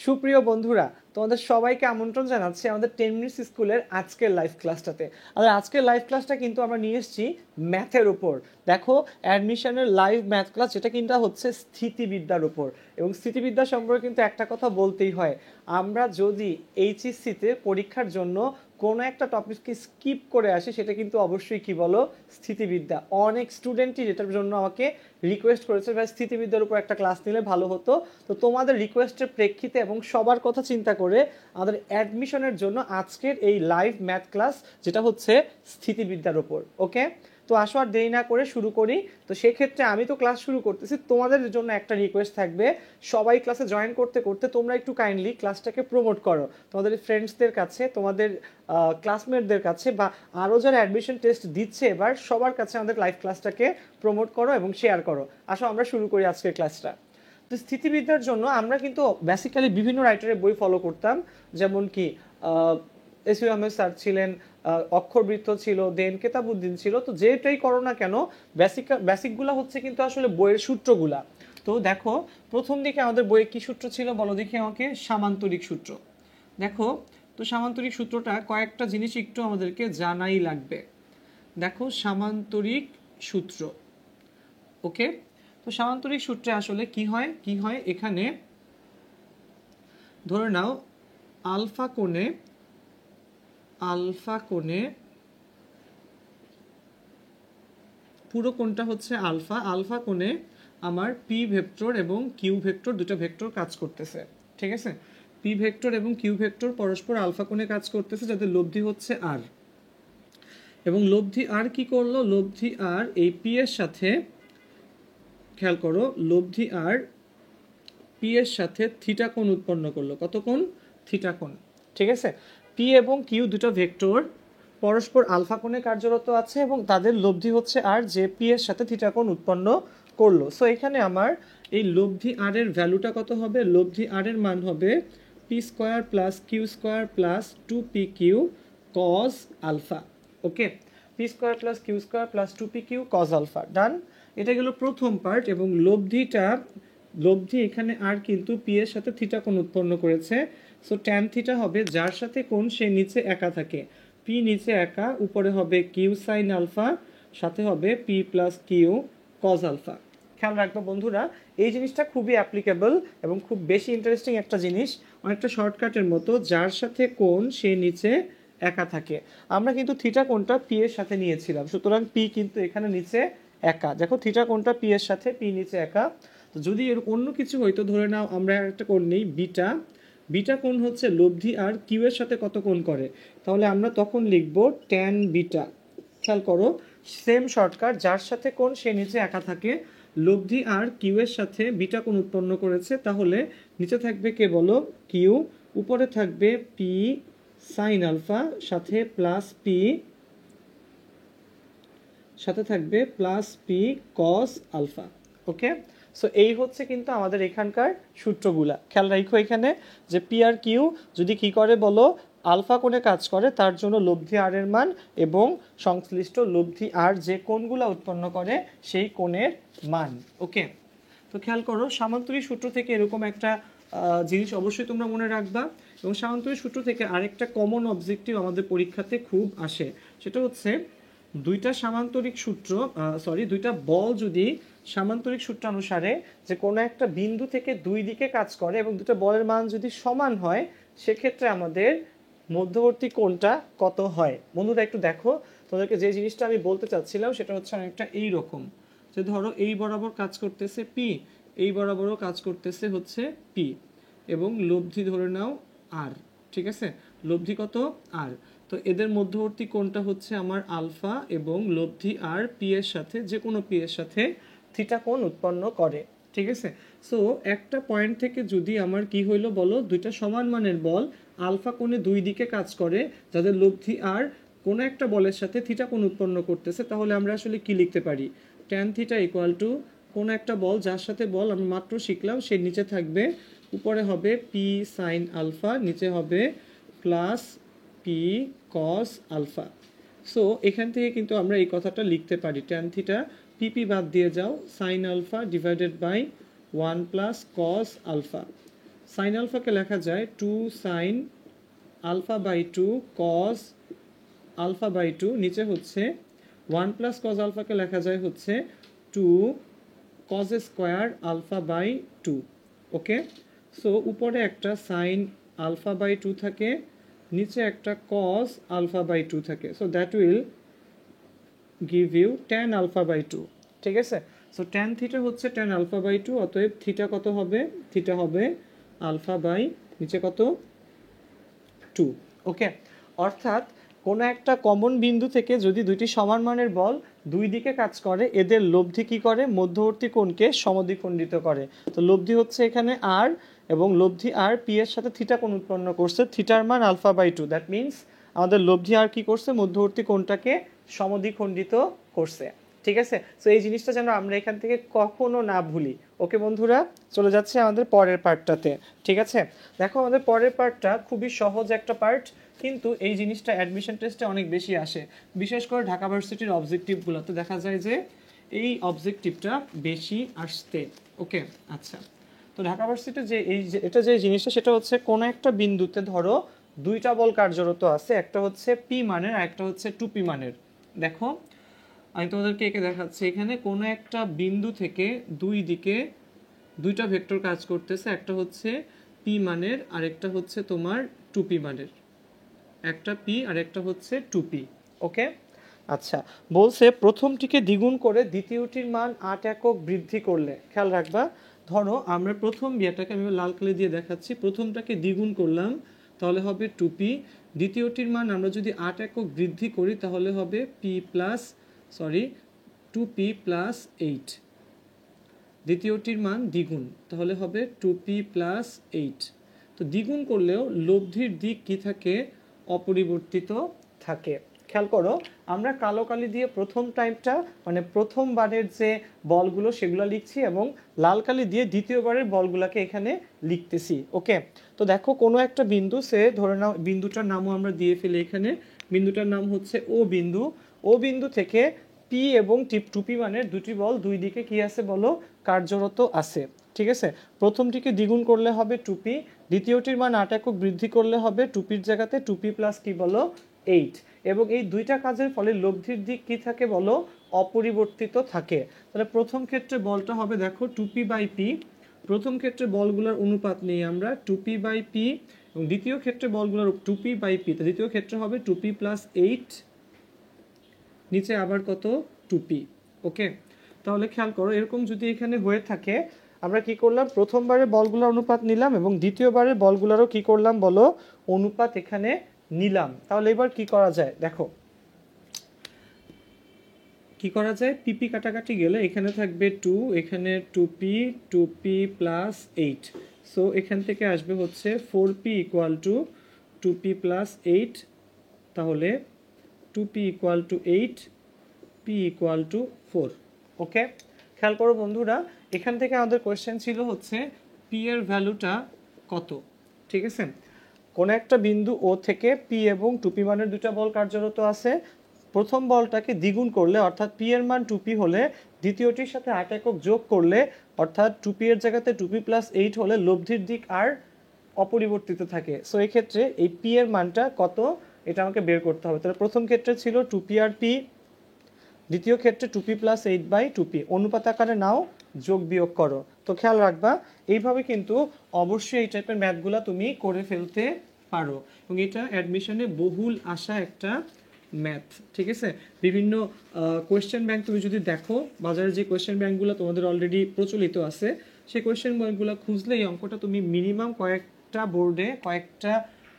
সুপ্রিয় বন্ধুরা, তোমাদের সবাইকে আমন্ত্রণ জানাচ্ছি আমাদের 10 মিনিটস স্কুলের আজকের লাইভ ক্লাসটাতে। আর আজকের লাইভ ক্লাসটা কিন্তু আমরা নিয়ে এসেছি ম্যাথের উপর। দেখো, অ্যাডমিশনের লাইভ ম্যাথ ক্লাস, যেটা কিন্তু হচ্ছে স্থিতিবিদ্যার উপর। এবং স্থিতিবিদ্যা সম্পর্কে কিন্তু একটা কথা বলতেই হয়, আমরা যদি এইচএসসিতে পরীক্ষার জন্য কোনো একটা টপিককে স্কিপ করে আসি, সেটা কিন্তু অবশ্যই কি বলো, স্থিতিবিদ্যা। অনেক স্টুডেন্টই যেটার জন্য আমাকে রিকোয়েস্ট করেছে ভাই স্থিতিবিদ্যার উপর একটা ক্লাস নিলে ভালো হতো। তো তোমাদের রিকোয়েস্টের প্রেক্ষিতে এবং সবার কথা চিন্তা করে আমাদের অ্যাডমিশনের জন্য আজকের এই লাইভ ম্যাথ ক্লাস, যেটা হচ্ছে স্থিতিবিদ্যার উপর। ওকে, তো আসো আর দেরি না করে শুরু করি। তো সেক্ষেত্রে আমি তো ক্লাস শুরু করতেছি, তোমাদের জন্য একটা রিকোয়েস্ট থাকবে, সবাই ক্লাসে জয়েন করতে করতে তোমরা একটু কাইন্ডলি ক্লাসটাকে প্রমোট করো তোমাদের ফ্রেন্ডসদের কাছে, তোমাদের ক্লাসমেটদের কাছে, বা আরও যারা অ্যাডমিশন টেস্ট দিচ্ছে এবার সবার কাছে আমাদের লাইভ ক্লাসটাকে প্রমোট করো এবং শেয়ার করো। আসো আমরা শুরু করি আজকের ক্লাসটা। তো স্থিতিবিদ্যার জন্য আমরা কিন্তু বেসিক্যালি বিভিন্ন রাইটারের বই ফলো করতাম, যেমন কি এস ইউ আহমেদ স্যার ছিলেন, অক্ষরবৃত্ত ছিল, দেন কেতাবুদ্দিন ছিল। তো যেটাই করো না কেন, বেসিকগুলো হচ্ছে কিন্তু আসলে বইয়ের সূত্রগুলা। তো দেখো, প্রথম দিকে আমাদের বইয়ে কি সূত্র ছিল বলো দেখি আমাকে? সামান্তরিক সূত্র। দেখো, তো সামান্তরিক সূত্রটা কয়েকটা জিনিস একটু আমাদেরকে জানাই লাগবে। দেখো, সামান্তরিক সূত্র। ওকে, তো সামান্তরিক সূত্রে আসলে কি হয় এখানে ধরে নাও আলফা কোণে পুরো কোণটা হচ্ছে আলফা কোণে আমার পি ভেক্টর এবং কিউ ভেক্টর, দুটো ভেক্টর কাজ করতেছে। ঠিক আছে, পি ভেক্টর এবং কিউ ভেক্টর পরস্পর আলফা কোণে কাজ করতেছে, যাদের লব্ধি হচ্ছে আর। এবং লব্ধি আর কি করলো? লব্ধি আর এই পি এর সাথে, খেয়াল করো, লব্ধি আর পি এর সাথে থিটা কোণ উৎপন্ন করলো। কত কোণ? থিটা কোণ। ঠিক আছে, পি এবং কিউ দুটো ভেক্টর পরস্পর আলফা কোণে কার্যরত আছে এবং তাদের লব্ধি হচ্ছে আর, যে পি এর সাথে থিটা কোণ উৎপন্ন করলো। সো এখানে আমার এই লব্ধি আর এর ভ্যালুটা কত হবে? লব্ধি আর এর মান হবে p square plus q square plus 2pq cos alpha. Okay, p square plus q square plus 2pq cos alpha. Done. এটা গেল প্রথম পার্ট। এবং লব্ধি এখানে আর কিন্তু পি এর সাথে থিটা কোণ উৎপন্ন করেছে। সো ট্যান থিটা হবে, যার সাথে কোণ সে নিচে একা থাকে। পি নিচে একা, উপরে হবে কিউ সাইন আলফা, সাথে হবে P plus Q cos alpha. খেয়াল রাখবো বন্ধুরা, এই জিনিসটা খুবই অ্যাপ্লিকেবল এবং খুব বেশি ইন্টারেস্টিং একটা জিনিস, অনেকটা শর্টকাটের মতো। যার সাথে কোণ সে নিচে একা থাকে। আমরা কিন্তু থিটা কোণটা পি এর সাথে নিয়েছিলাম, সুতরাং পি কিন্তু এখানে নিচে একা। দেখো, থিটা কোণটা পি এর সাথে, পি নিচে একা। তো যদি এর অন্য কিছু হইতো, ধরে নাও আমরা একটা কোণ নেই বিটা কোণ হচ্ছে লব্ধি আর কিউ এর সাথে কত কোণ করে, তাহলে আমরা তখন লিখব ট্যান বিটা। খেয়াল করো, সেম শর্টকাট, যার সাথে কোণ সে নিচে একা থাকে, লব্ধি আর কিউ এর সাথে বিটা কোণ উৎপন্ন করেছে, তাহলে নিচে থাকবে কে বলো? কিউ, উপরে থাকবে পি সাইন আলফা, সাথে থাকবে প্লাস পি কস আলফা। ওকে, সো এই হচ্ছে কিন্তু আমাদের এখানকার সূত্রগুলা। খেয়াল রাখো এখানে যে পি আর কিউ যদি কি করে বলো, আলফা কোণে কাজ করে, তার জন্য লব্ধি আর এর মান এবং সংশ্লিষ্ট লব্ধি আর যে কোণগুলা উৎপন্ন করে সেই কোণের মান। ওকে, তো খেয়াল করো, সামান্তরিক সূত্র থেকে এরকম একটা জিনিস অবশ্যই তোমরা মনে রাখবা। এবং সামান্তরিক সূত্র থেকে আরেকটা কমন অবজেক্টিভ আমাদের পরীক্ষাতে খুব আসে, সেটা হচ্ছে দুইটা বল যদি সামান্তরিক সূত্রানুসারে যে কোনো একটা বিন্দু থেকে দুই দিকে কাজ করে এবং দুটো বলের মান যদি সমান হয়, সেক্ষেত্রে আমাদের মধ্যবর্তী কোণটা কত হয়। বন্ধুরা একটু দেখো, তোমাদেরকে যে জিনিসটা আমি বলতে চাচ্ছিলাম সেটা হচ্ছে অনেকটা এইরকম, যে ধরো এই বরাবর কাজ করতেছে পি, এই বরাবরও কাজ করতেছে হচ্ছে পি, এবং লব্ধি ধরে নাও আর। ঠিক আছে, লব্ধি কত? আর। তো এদের মধ্যবর্তী কোণটা হচ্ছে আমার আলফা, এবং লব্ধি আর পি এর সাথে, যে কোনো পি এর সাথে থিটা কোণ উৎপন্ন করে। ঠিক আছে, সো একটা পয়েন্ট থেকে যদি আমার কি হইলো বলো, দুইটা সমান মানের বল আলফা কোণে দুই দিকে কাজ করে, যাদের লব্ধি আর কোনো একটা বলের সাথে থিটা কোণ উৎপন্ন করতেছে, তাহলে আমরা আসলে কি লিখতে পারি? ট্যান থিটা ইকুয়াল টু কোনো একটা বল, যার সাথে বল আমি মাত্র শিখলাম, সে নিচে থাকবে, উপরে হবে পি সাইন আলফা, নিচে হবে plus P cos alpha. So এখান থেকে কিন্তু আমরা এই কথাটা লিখতে পারি, ট্যান থিটা পিপি বাদ দিয়ে যাও, sine alpha divided by 1 plus cos alpha. Sine আলফাকে লেখা যায় 2 sine alpha by 2 cos alpha by 2, নিচে হচ্ছে 1 প্লাস কজ আলফাকে লেখা যায় হচ্ছে 2 cos square alpha by 2। Okay, so উপরে একটা সাইন আলফা বাই 2 থাকে, নিচে একটা কজ আলফা বাই 2 থাকে, so that will give you tan alpha by 2। ঠিক আছে, সো tan থিটা হচ্ছে tan আলফা বাই 2, অতএব থিটা কত হবে? থিটা হবে আলফা বাই নিচে কত 2। ওকে, অর্থাৎ কোনো একটা কমন বিন্দু থেকে যদি দুইটি সমান মানের বল দুই দিকে কাজ করে, এদের লব্ধি কি করে? মধ্যবর্তী কোণকে সমদ্বিখণ্ডিত করে। তো লব্ধি হচ্ছে এখানে আর, এবং লব্ধি আর পি এর সাথে থিটা কোণ উৎপন্ন করছে, থিটার মান আলফা বাই 2। দ্যাট মিনস আমাদের লব্ধি আর কি করছে? মধ্যবর্তী কোণটাকে সমদ্বিখণ্ডিত করছে। ঠিক আছে, সো এই জিনিসটা যেন আমরা এখান থেকে কখনো না ভুলি। ওকে বন্ধুরা, চলে যাচ্ছে আমাদের পরের পার্টটাতে। ঠিক আছে, দেখো আমাদের পরের পার্টটা খুবই সহজ একটা পার্ট, কিন্তু এই জিনিসটা অ্যাডমিশন টেস্টে অনেক বেশি আসে, বিশেষ করে ঢাকা ভার্সিটির অবজেক্টিভগুলোতে দেখা যায় যে এই অবজেক্টিভটা বেশি আসতে। ওকে, আচ্ছা, তো ঢাকা ভার্সিটির যে এটা যে জিনিসটা, সেটা হচ্ছে কোনো একটা বিন্দুতে ধরো দুইটা বল কার্যরত আছে, একটা হচ্ছে পি মানের আর একটা হচ্ছে 2p মানের। দেখো আমি তোমাদেরকে একে দেখাচ্ছি, এখানে কোনো একটা বিন্দু থেকে দুই দিকে দুইটা ভেক্টর কাজ করতেছে, একটা হচ্ছে পি মানের আর একটা হচ্ছে তোমার 2p মানের, একটা পি আর একটা হচ্ছে 2p। ওকে, আচ্ছা, বলছে প্রথমটিকে দ্বিগুণ করে দ্বিতীয়টির মান 8 একক বৃদ্ধি করলে। খেয়াল রাখবা, ধরো আমরা প্রথম বিয়াটাকে আমি লাল কালি দিয়ে দেখাচ্ছি, প্রথমটাকে দ্বিগুণ করলাম তাহলে হবে 2p, দ্বিতীয়টির মান আমরা যদি 8 একক বৃদ্ধি করি তাহলে হবে 2p প্লাস 8। দ্বিতীয়টির মান দ্বিগুণ তাহলে হবে 2p প্লাস 8। তো দ্বিগুণ করলেও লব্ধির দিক কি থাকে? অপরিবর্তিত থাকে। খেয়াল করো, আমরা কালো কালি দিয়ে প্রথম টাইমটা মানে প্রথমবারের যে বলগুলো সেগুলো লিখছি, এবং লাল কালি দিয়ে দ্বিতীয়বারের বলগুলোকে এখানে লিখতেছি। ওকে, তো দেখো কোনো একটা বিন্দু, সে ধরে নাও বিন্দুটার নামও আমরা দিয়ে ফেলি এখানে, বিন্দুটার নাম হচ্ছে ও বিন্দু। ও বিন্দু থেকে পি এবং 2p মানের দুটি বল দুই দিকে কি আছে বলো? কার্যরত আছে। ঠিক আছে, প্রথমটিকে দ্বিগুণ করলে হবে 2p, দ্বিতীয়টির মান 8 একক বৃদ্ধি করলে হবে 2pর জায়গাতে 2p প্লাস কি বলো 8, এবং এই দুইটা কাজের ফলে লব্ধির দিক কি থাকে বলো? অপরিবর্তিত থাকে। তাহলে প্রথম ক্ষেত্রে বলটা হবে দেখো 2p বাই p, প্রথম ক্ষেত্রে বলগুলোর অনুপাত নিই আমরা 2p বাই p, এবং দ্বিতীয় ক্ষেত্রে বলগুলোর 2p বাই p, দ্বিতীয় ক্ষেত্রে হবে 2p প্লাস 8, নিচে আবার কত 2p। ওকে, তাহলে খেয়াল করো এরকম যদি এখানে হয়ে থাকে, আমরা কি করলাম? প্রথমবারে বলগুলোর অনুপাত নিলাম এবং দ্বিতীয়বারের বলগুলোরও কি করলাম বলো? অনুপাত এখানে নিলাম। তাহলে এবার কি করা যায় দেখো, কি করা যায়? পিপি কাটাকাটি গেলে এখানে থাকবে 2, এখানে 2p প্লাস 8, সো এখান থেকে আসবে হচ্ছে 4p equal to 2p plus 8, তাহলে 2p equal to 8, p equal to 4। ওকে, খেয়াল করো বন্ধুরা, এখান থেকে আমাদের কোয়েশ্চেন ছিল হচ্ছে p এর ভ্যালুটা কত। ঠিক আছে, কোন একটা বিন্দু ও থেকে p এবং 2p মানের দুটো বল কার্যরত আছে, প্রথম বলটাকে দ্বিগুণ করলে অর্থাৎ p এর মান 2p হলে দ্বিতীয়টির সাথে 8 একক যোগ করলে অর্থাৎ 2p এর জায়গাতে 2p প্লাস 8 হলে লব্ধির দিক আর অপরিবর্তিত থাকে। সো এই ক্ষেত্রে এই p এর মানটা কত এটা আমাকে বের করতে হবে। তাহলে প্রথম ক্ষেত্রে ছিল 2p আর p, দ্বিতীয় ক্ষেত্রে 2p প্লাস 8 বাই 2p, অনুপাত আকারে নাও, যোগ বিয়োগ করো। তো খেয়াল রাখবা এইভাবে কিন্তু অবশ্যই এই টাইপের ম্যাথগুলো তুমি করে ফেলতে পারো, এবং এটা অ্যাডমিশনে বহুল আসা একটা ম্যাথ। ঠিক আছে, বিভিন্ন কোয়েশ্চেন ব্যাংক তুমি যদি দেখো, বাজারে যে কোয়েশ্চেন ব্যাংকগুলো তোমাদের অলরেডি প্রচলিত আছে, সেই কোয়েশ্চেন ব্যাংকগুলো খুঁজলে এই অঙ্কটা তুমি মিনিমাম কয়েকটা বোর্ডে কয়েকটা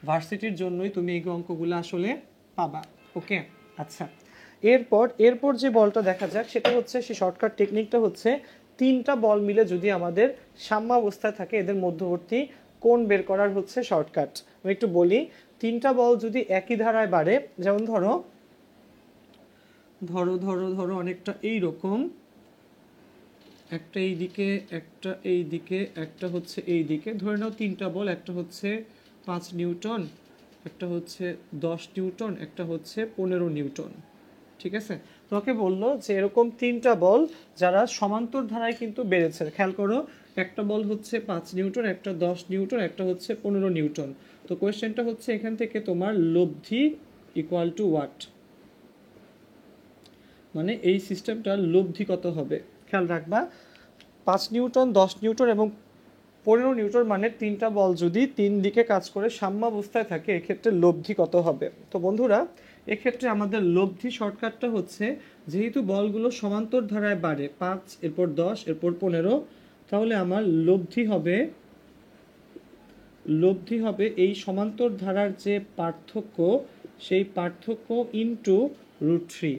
ভার্সিটির জন্যই তুমি এই অঙ্কগুলো আসলে পাবা। ওকে, আচ্ছা, এরপর যে বলটা দেখা যাক সেটা হচ্ছে, সেই শর্টকাট টেকনিকটা হচ্ছে তিনটা বল মিলে যদি আমাদের সাম্যাবস্থায় থাকে, এদের মধ্যবর্তী কোণ বের করার হচ্ছে শর্টকাট। আমি একটু বলি, তিনটা বল যদি একই ধারায় বাড়ে, যেমন ধরো ধরো ধরো ধরো অনেকটা এইরকম, একটা এই দিকে, একটা এই দিকে, একটা হচ্ছে এই দিকে, ধরে নাও তিনটা বল, একটা হচ্ছে 5 নিউটন, একটা হচ্ছে 10 নিউটন, একটা হচ্ছে 15 নিউটন। ঠিক আছে, তোকে বললো যে এরকম তিনটা বল যারা সমান্তর ধারায় কিন্তু বেড়েছে। খেয়াল করো, একটা বল হচ্ছে 5 নিউটন, একটা 10 নিউটন, একটা হচ্ছে 15 নিউটন। তো কোয়েশ্চেনটা হচ্ছে এখান থেকে তোমার লব্ধি ইকুয়াল টু ওয়াট, মানে এই সিস্টেমটার লব্ধি কত হবে। খেয়াল রাখবা 5 নিউটন, 10 নিউটন এবং 15 নিউটন মানে তিনটা বল যদি তিন দিকে কাজ করে সাম্যাবস্থায় থাকে, এক্ষেত্রে লব্ধি কত হবে। তো বন্ধুরা এক্ষেত্রে আমাদের লব্ধি শর্টকাটটা হচ্ছে, যেহেতু বলগুলো সমান্তর ধারায় বাড়ে 5 এরপর 10 এরপর 15, তাহলে আমার লব্ধি হবে এই সমান্তর ধারার যে পার্থক্য, সেই পার্থক্য ইন্টু √3।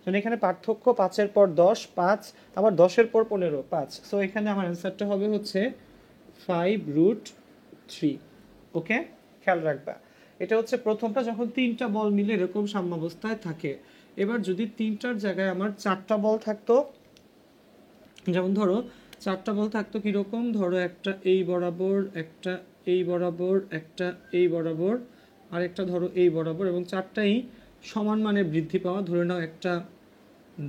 মানে এখানে পার্থক্য 5-এর পর 10 5, আবার 10-এর পর 15 5। সো এখানে আমার অ্যান্সারটা হবে হচ্ছে 5√3। ওকে, খেয়াল রাখবা এটা হচ্ছে প্রথমটা, যখন তিনটা বল মিলে এরকম সাম্যাবস্থায় থাকে। এবার যদি তিনটার জায়গায় আমার চারটা বল থাকতো, যেমন ধরো চারটা বল থাকতো কীরকম, ধরো একটা এই বরাবর, একটা এই বরাবর, একটা এই বরাবর, আর একটা ধরো এই বরাবর, এবং চারটাই সমান মানে বৃদ্ধি পাওয়া। ধরে নাও একটা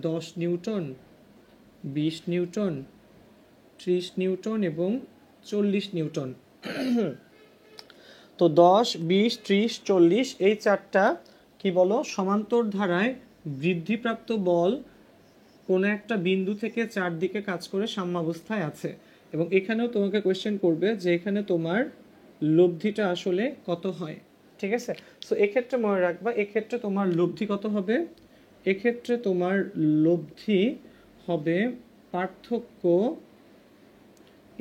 10 নিউটন, 20 নিউটন, 30 নিউটন এবং 40 নিউটন। তো 10 20 30 40 এই চারটা কি বলো, সমান্তর ধারায় বৃদ্ধিপ্রাপ্ত বল কোনো একটা বিন্দু থেকে চারদিকে কাজ করে সাম্যাবস্থায় আছে। এবং এখানেও তোমাকে কোয়েশ্চেন করবে যে এখানে তোমার লব্ধিটা আসলে কত হয়। ঠিক আছে, সো এক্ষেত্রে মনে রাখবা, এক্ষেত্রে তোমার লব্ধি কত হবে, এক্ষেত্রে তোমার লব্ধি হবে পার্থক্য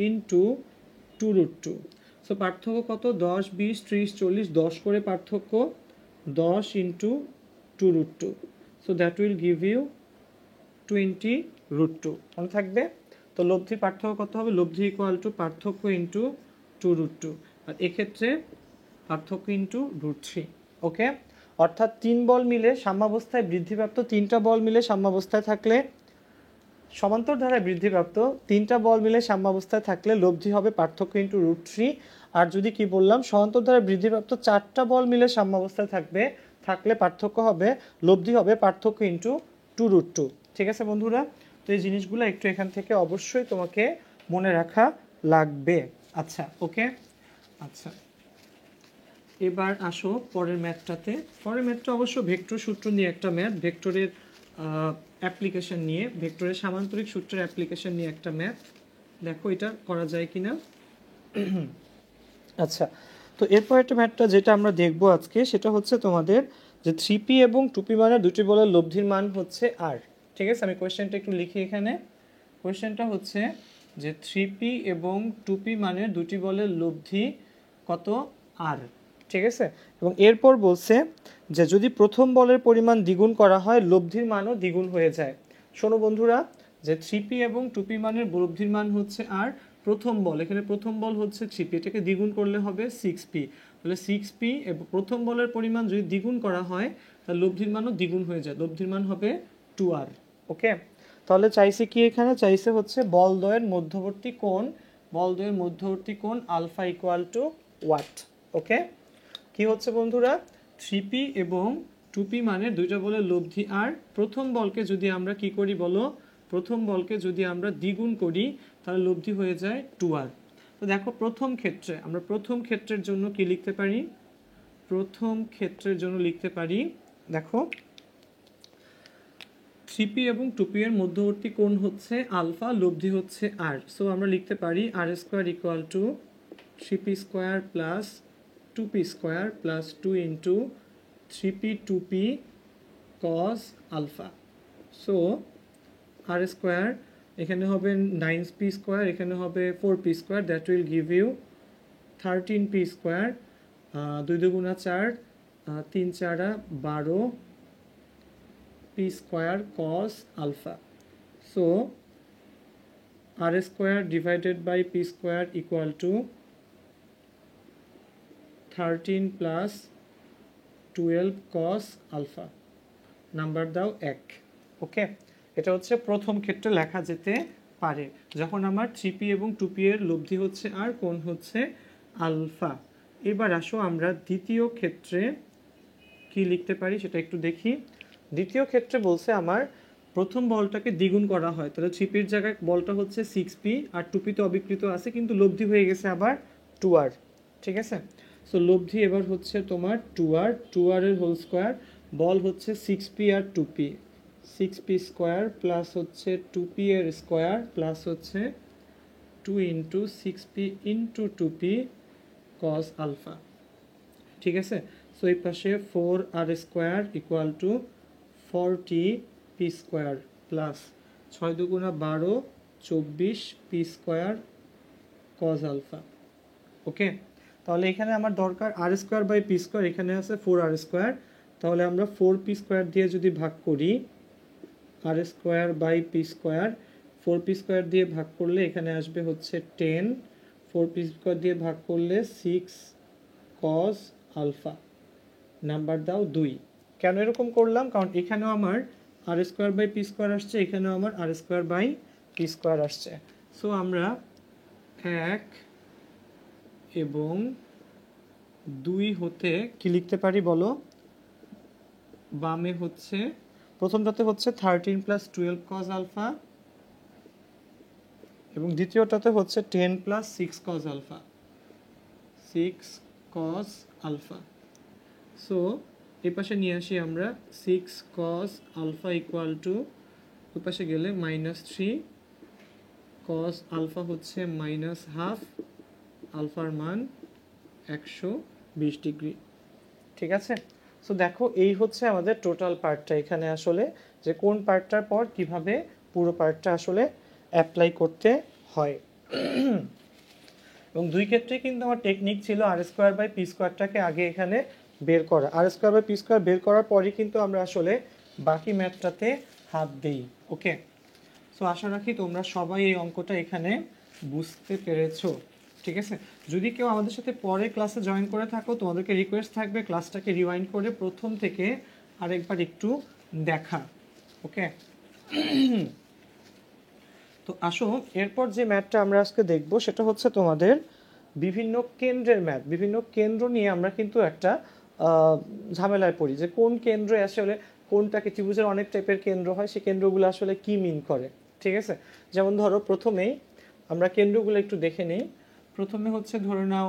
ইন্টু 2√2। সো পার্থক্য কত, 10 20 30 40, 10 করে পার্থক্য, 10 into 2√2। So that will give you 20√2। মনে থাকবে। তো লব্ধির পার্থক্য কত হবে, লব্ধি ইকুয়াল টু পার্থক্য ইন্টু 2√2, আর এক্ষেত্রে পার্থক্য ইন্টু √3। ওকে, অর্থাৎ তিন বল মিলে সাম্যাবস্থায় বৃদ্ধিপ্রাপ্ত, তিনটা বল মিলে সাম্যাবস্থায় থাকলে, সমান্তর ধারায় বৃদ্ধিপ্রাপ্ত তিনটা বল মিলে সাম্যাবস্থায় থাকলে লব্ধি হবে পার্থক্য ইন্টু √3। আর যদি কি বললাম, সমান্তর ধারায় বৃদ্ধিপ্রাপ্ত চারটা বল মিলে সাম্যাবস্থায় থাকলে পার্থক্য হবে, লব্ধি হবে পার্থক্য ইন্টু 2√2। ঠিক আছে বন্ধুরা, তো এই জিনিসগুলো একটু এখান থেকে অবশ্যই তোমাকে মনে রাখা লাগবে। আচ্ছা ওকে, আচ্ছা এবার আসো পরের ম্যাথটাতে। পরের ম্যাথটা অবশ্য ভেক্টর সূত্র নিয়ে একটা ম্যাথ, ভেক্টরের অ্যাপ্লিকেশন নিয়ে, ভেক্টরের সামান্তরিক সূত্রের অ্যাপ্লিকেশন নিয়ে একটা ম্যাথ। দেখো এটা করা যায় কিনা। আচ্ছা, তো এরপর একটা ম্যাথটা যেটা আমরা দেখবো আজকে, সেটা হচ্ছে তোমাদের যে 3p এবং 2p মানের দুটি বলের লব্ধির মান হচ্ছে r। ঠিক আছে, আমি কোয়েশ্চেনটা একটু লিখি এখানে। কোয়েশ্চেনটা হচ্ছে যে 3p এবং 2p মানের দুটি বলের লব্ধি কত, r। ঠিক আছে, এবং এরপর বলছে যে যদি প্রথম বলের পরিমাণ দ্বিগুণ করা হয় লব্ধির মানও দ্বিগুণ হয়ে যায়। শোনো বন্ধুরা, যে 3p এবং 2p মানের লব্ধির মান হচ্ছে r, প্রথম বল, এখানে প্রথম বল হচ্ছে 3p, এটাকে দ্বিগুণ করলে হবে 6p। তাহলে 6p এবং প্রথম বলের পরিমাণ যদি দ্বিগুণ করা হয় তাহলে লব্ধির মানও দ্বিগুণ হয়ে যায়, লব্ধির মান হবে 2r। ওকে, তাহলে চাইছে কি, এখানে চাইছে হচ্ছে বলদ্বয়ের মধ্যবর্তী কোণ, বলদ্বয়ের মধ্যবর্তী কোণ আলফা ইকুয়াল টু ওয়াট। ওকে, কি হচ্ছে বন্ধুরা, 3p এবং 2p মানের দুইটা বলের লব্ধি আর, প্রথম বলকে যদি আমরা কি করি বলো, প্রথম বলকে যদি আমরা দ্বিগুণ করি তাহলে লব্ধি হয়ে যায় 2r। তো দেখো প্রথম ক্ষেত্রে আমরা প্রথম ক্ষেত্রের জন্য কি লিখতে পারি, প্রথম ক্ষেত্রের জন্য লিখতে পারি, দেখো 3p এবং 2p এর মধ্যবর্তী কোণ হচ্ছে আলফা, লব্ধি হচ্ছে r। সো আমরা লিখতে পারি r² equal to 3p square plus 2p square plus 2 into 3p 2p cos alpha. So r² এখানে হবে 9p স্কোয়ার, এখানে হবে 4p square, that will give you 13p square, 2 2 4, 3 4 12 p square cos alpha. So r² divided by p square equal to 13 প্লাস 12 cos alpha, number দাও 1। ওকে, এটা হচ্ছে প্রথম ক্ষেত্রে লেখা যেতে পারে, যখন আমার 3p এবং 2p এর লব্ধি হচ্ছে আর কোণ হচ্ছে আলফা। এবার আসো আমরা দ্বিতীয় ক্ষেত্রে কি লিখতে পারি সেটা একটু দেখি। দ্বিতীয় ক্ষেত্রে বলছে আমার প্রথম বলটাকে দ্বিগুণ করা হয়, তাহলে 3p জায়গায় বলটা হচ্ছে 6p, আর 2p তো অবিকৃত আছে কিন্তু লব্ধি হয়ে গেছে আবার 2r। ঠিক আছে, সো লব্ধি এবার হচ্ছে তোমার 2r এর হোল স্কোয়ার, বল হচ্ছে 6p আর 2p, 6p স্কোয়ার প্লাস হচ্ছে 2p এর স্কোয়ার প্লাস হচ্ছে 2 into 6p into 2p cos alpha. ঠিক আছে, সো এই পাশে 4r square equal two 40p square plus 6 দুগুণা 12, 24p স্কোয়ার cos আলফা। ওকে, তাহলে এখানে আমার দরকার আর স্কোয়ার বাই পি স্কোয়ার, এখানে আছে 4r স্কোয়ার, তাহলে আমরা 4p স্কোয়ার দিয়ে যদি ভাগ করি, r square by p square, 4p square দিয়ে ভাগ করলে এখানে আসবে হচ্ছে 10, 4p স্কোয়ার দিয়ে ভাগ করলে 6 cos আলফা। নাম্বার দাও 2। কেন এরকম করলাম, কারণ এখানেও আমার আর স্কোয়ার বাই পি স্কোয়ার আসছে, এখানেও আমার আর স্কোয়ার বাই পি স্কোয়ার আসছে। সো আমরা 1 এবং 2 হতে কি লিখতে পারি বলো? বামে হচ্ছে প্রথমটাতে হচ্ছে 13 প্লাস 12 cos আলফা, এবং দ্বিতীয়টাতে হচ্ছে 10 plus 6 cos alpha, 6 cos alpha. So এই পাশে নিয়ে আসি আমরা, 6 cos আলফা ইকুয়াল টু ওই পাশে গেলে -3 cos আলফা হচ্ছে -12, আলফার মান 120 ডিগ্রি। ঠিক আছে, সো দেখো এই হচ্ছে আমাদের টোটাল পার্টটা, এখানে আসলে যে কোন পার্টটার পর কিভাবে পুরো পার্টটা আসলে অ্যাপ্লাই করতে হয়। এবং দুই ক্ষেত্রেই কিন্তু আমার টেকনিক ছিল আর স্কোয়ার বাই পি স্কোয়ারটাকে আগে এখানে বের করা, আর স্কোয়ার বাই পি স্কোয়ার বের করার পরই কিন্তু আমরা আসলে বাকি ম্যাথটাতে হাত দিই। ওকে, সো আশা রাখি তোমরা সবাই এই অঙ্কটা এখানে বুঝতে পেরেছো। ঠিক আছে, যদি কেউ আমাদের সাথে পরে ক্লাসে জয়েন করে থাকো, তোমাদেরকে রিকোয়েস্ট থাকবে ক্লাসটাকে রিওয়াইন্ড করে প্রথম থেকে আরেকবার একটু দেখা। ওকে, তো আসো এরপর যে ম্যাথটা আমরা আজকে দেখব সেটা হচ্ছে তোমাদের বিভিন্ন কেন্দ্রের ম্যাথ। বিভিন্ন কেন্দ্র নিয়ে আমরা কিন্তু একটা ঝামেলায় পড়ি যে কোন কেন্দ্রে আসলে কোনটাকে, ত্রিভুজের অনেক টাইপের কেন্দ্র হয়, সেই কেন্দ্রগুলো আসলে কি মিন করে। ঠিক আছে, যেমন ধরো প্রথমেই আমরা কেন্দ্রগুলো একটু দেখে নিই। প্রথমে হচ্ছে ধরে নাও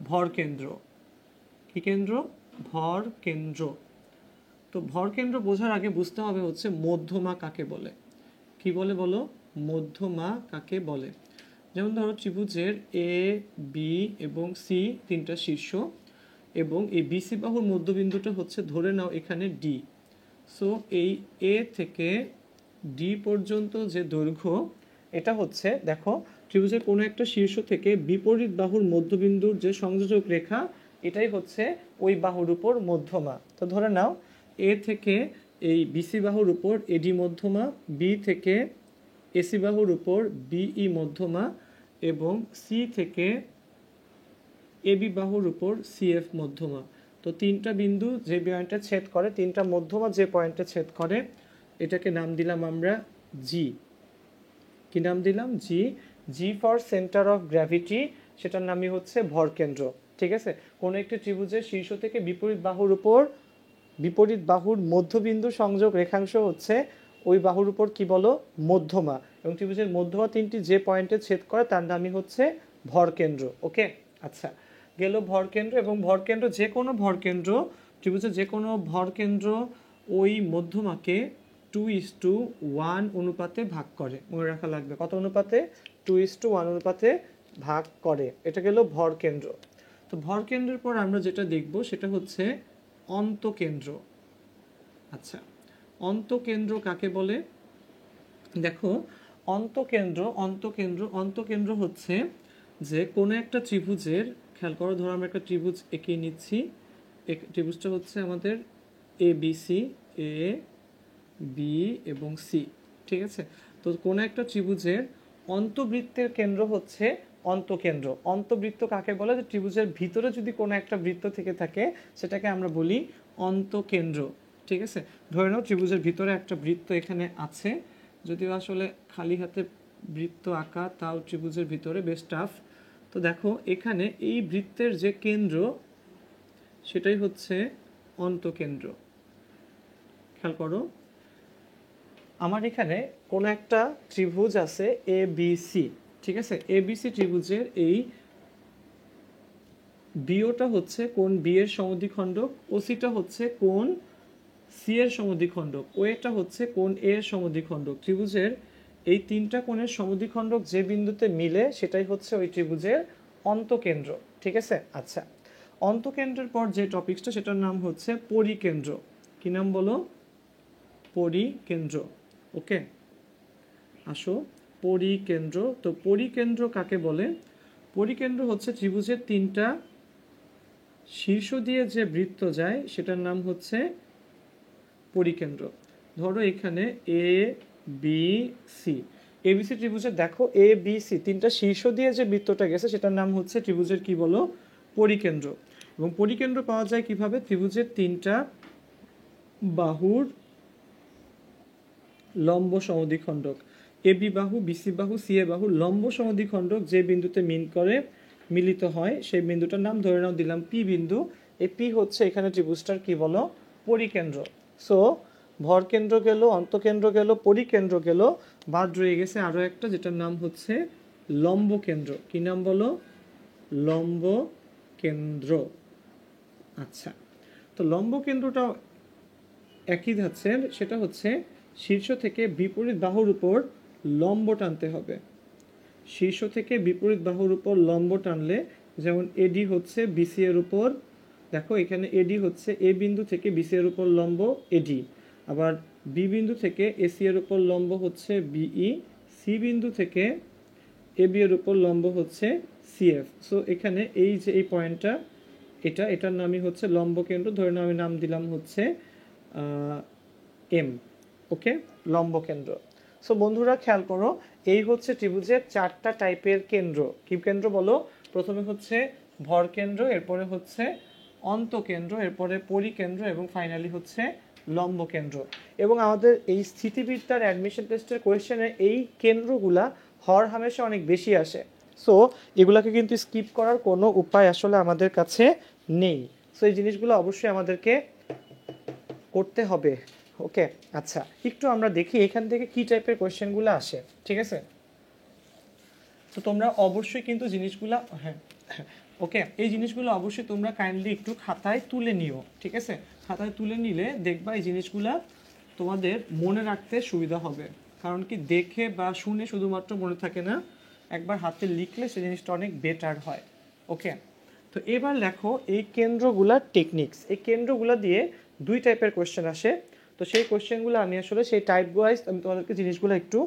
ভর কেন্দ্র। কি কেন্দ্র? ভর কেন্দ্র। তো ভর কেন্দ্র বোঝার আগে বুঝতে হবে হচ্ছে মধ্যমা কাকে বলে। কি বলে বলো? মধ্যমা কাকে বলে? যেমন ধরো ত্রিভুজের এ, বি এবং সি তিনটা শীর্ষ, এবং এই বিসি বাহুর মধ্যবিন্দুটা হচ্ছে ধরে নাও এখানে ডি। সো এই এ থেকে ডি পর্যন্ত যে দৈর্ঘ্য, এটা হচ্ছে দেখো ত্রিভুজের কোনো একটা শীর্ষ থেকে বিপরীত বাহুর মধ্যবিন্দুর যে সংযোজক রেখা, এটাই হচ্ছে ওই বাহুর উপর মধ্যমা। তো ধরে নাও এ থেকে এই বিসি বাহুর উপর এডি মধ্যমা, বি থেকে এসি বাহুর উপর বিই মধ্যমা, এবং সি থেকে এবি বাহুর উপর সিএফ মধ্যমা। তো তিনটা বিন্দু যে পয়েন্টে ছেদ করে, তিনটা মধ্যমা যে পয়েন্টে ছেদ করে, এটাকে নাম দিলাম আমরা জি। কি নাম দিলাম? G. G for centre of gravity, সেটার নামই হচ্ছে ভরকেন্দ্র। ঠিক আছে, কোনো একটি ত্রিভুজের শীর্ষ থেকে বিপরীত বাহুর উপর বিপরীত বাহুর মধ্যবিন্দু সংযোগ রেখাংশ হচ্ছে ওই বাহুর উপর কি বলো? মধ্যমা। এবং ত্রিভুজের মধ্যমা তিনটি যে পয়েন্টে ছেদ করে তার নামই হচ্ছে ভরকেন্দ্র। ওকে, আচ্ছা, গেল ভরকেন্দ্র। এবং ভরকেন্দ্র, যে কোনো ভরকেন্দ্র, ত্রিভুজের যে কোনো ভরকেন্দ্র ওই মধ্যমাকে 2:1 অনুপাতে ভাগ করে। মনে রাখা লাগবে কত অনুপাতে? 2:1 অনুপাতে ভাগ করে। এটা গেল ভরকেন্দ্র। তো ভরকেন্দ্রের পর আমরা যেটা দেখব সেটা হচ্ছে অন্তকেন্দ্র। আচ্ছা, অন্তকেন্দ্র কাকে বলে? দেখো অন্তকেন্দ্র হচ্ছে যে কোনো একটা ত্রিভুজের, খেয়াল করো, ধরো আমরা একটা ত্রিভুজ এঁকে নিচ্ছি। ত্রিভুজটা হচ্ছে আমাদের A B C, A B এবং সি। ঠিক আছে, তো কোনো একটা ত্রিভুজের অন্তবৃত্তের কেন্দ্র হচ্ছে অন্তকেন্দ্র। অন্তবৃত্ত কাকে বলে? যে ত্রিভুজের ভিতরে যদি কোনো একটা বৃত্ত থেকে থাকে সেটাকে আমরা বলি অন্তকেন্দ্র। ঠিক আছে, ধরে নাও ত্রিভুজের ভিতরে একটা বৃত্ত এখানে আছে, যদিও আসলে খালি হাতে বৃত্ত আঁকা তাও ত্রিভুজের ভিতরে বেশ টাফ। তো দেখো এখানে এই বৃত্তের যে কেন্দ্র সেটাই হচ্ছে অন্তকেন্দ্র। খেয়াল করো, আমার এখানে কোনো একটা ত্রিভুজ আছে এ বি সি, ঠিক আছে? এ বি সি ত্রিভুজের এই বিওটা হচ্ছে কোণ বি এর সমদ্বিখণ্ডক, ওসিটা হচ্ছে কোণ সি এর সমদ্বিখণ্ডক, ওএটা হচ্ছে কোণ এ এর সমদ্বিখণ্ডক। ত্রিভুজের এই তিনটা কোণের সমদ্বিখণ্ডক যে বিন্দুতে মিলে সেটাই হচ্ছে ওই ত্রিভুজের অন্তকেন্দ্র, ঠিক আছে? আচ্ছা, অন্তকেন্দ্রের পর যে টপিকসটা সেটার নাম হচ্ছে পরিকেন্দ্র। কি নাম বলো? পরিকেন্দ্র। ওকে, আসো, পরিকেন্দ্র। তো পরিকেন্দ্র কাকে বলে? পরিকেন্দ্র হচ্ছে ত্রিভুজের তিনটা শীর্ষ দিয়ে যে বৃত্ত যায় সেটার নাম হচ্ছে পরিকেন্দ্র। ধরো এখানে এ বি সি, এবিসি ত্রিভুজের দেখো এ বি সি তিনটা শীর্ষ দিয়ে যে বৃত্তটা গেছে সেটার নাম হচ্ছে ত্রিভুজের কি বলো? পরিকেন্দ্র। এবং পরিকেন্দ্র পাওয়া যায় কিভাবে? ত্রিভুজের তিনটা বাহুর লম্ব সমদ্বিখণ্ডক, এ বি বাহু, বিসি বাহু, সি এ বাহু লম্ব সমদ্বিখণ্ডক যে বিন্দুতে মিলিত হয় সেই বিন্দুটার নাম ধরে নাও দিলাম পি বিন্দু। এই পি হচ্ছে এখানে ত্রিভুজটার কি বলো? পরিকেন্দ্র। সো ভরকেন্দ্র গেল, অন্তকেন্দ্র গেল, পরিকেন্দ্র গেল, বাদ রয়ে গেছে আরো একটা যেটার নাম হচ্ছে লম্ব কেন্দ্র। কি নাম বলো? লম্ব কেন্দ্র। আচ্ছা, তো লম্ব কেন্দ্রটাও একই ধাঁচের, সেটা হচ্ছে শীর্ষ থেকে বিপরীত বাহুর উপর লম্ব টানতে হবে। শীর্ষ থেকে বিপরীত বাহুর উপর লম্ব টানলে, যেমন এডি হচ্ছে বিসি এর উপর, দেখো এখানে এডি হচ্ছে এ বিন্দু থেকে বিসি এর উপর লম্ব এডি, আবার বি বিন্দু থেকে এসি এর উপর লম্ব হচ্ছে বিই, সি বিন্দু থেকে এ বি এর উপর লম্ব হচ্ছে সিএফ। সো এখানে এই যে এই পয়েন্টটা, এটার নামই হচ্ছে লম্ব কেন্দ্র। ধরে নাও আমি নাম দিলাম হচ্ছে এম। ওকে, লম্ব কেন্দ্র। সো বন্ধুরা খেয়াল করো, এই হচ্ছে ত্রিভুজের চারটা টাইপের কেন্দ্র। কি কেন্দ্র বলো? প্রথমে হচ্ছে ভর কেন্দ্র, এরপরে হচ্ছে অন্তকেন্দ্র, এরপরে পরিকেন্দ্র এবং ফাইনালি হচ্ছে লম্ব কেন্দ্র। এবং আমাদের এই স্থিতিবিদ্যার অ্যাডমিশন টেস্টের কোয়েশ্চেনে এই কেন্দ্রগুলা হর হামেশা অনেক বেশি আসে। সো এগুলাকে কিন্তু স্কিপ করার কোনো উপায় আসলে আমাদের কাছে নেই। সো এই জিনিসগুলো অবশ্যই আমাদেরকে করতে হবে। ওকে, আচ্ছা, একটু আমরা দেখি এখান থেকে কি টাইপের কোয়েশ্চেনগুলো আসে, ঠিক আছে? তো তোমরা অবশ্যই কিন্তু জিনিসগুলা, হ্যাঁ ওকে, এই জিনিসগুলো অবশ্যই তোমরা কাইন্ডলি একটু খাতায় তুলে নিও, ঠিক আছে? খাতায় তুলে নিলে দেখবা এই জিনিসগুলা তোমাদের মনে রাখতে সুবিধা হবে। কারণ কি, দেখে বা শুনে শুধুমাত্র মনে থাকে না, একবার হাতে লিখলে সেই জিনিসটা অনেক বেটার হয়। ওকে, তো এবার লেখো এই কেন্দ্রগুলার টেকনিক্স। এই কেন্দ্রগুলা দিয়ে দুই টাইপের কোয়েশ্চেন আসে। তো সেই কোয়েশ্চেনগুলো আমি আসলে সেই টাইপ ওয়াইজ আমি তোমাদেরকে জিনিসগুলো একটু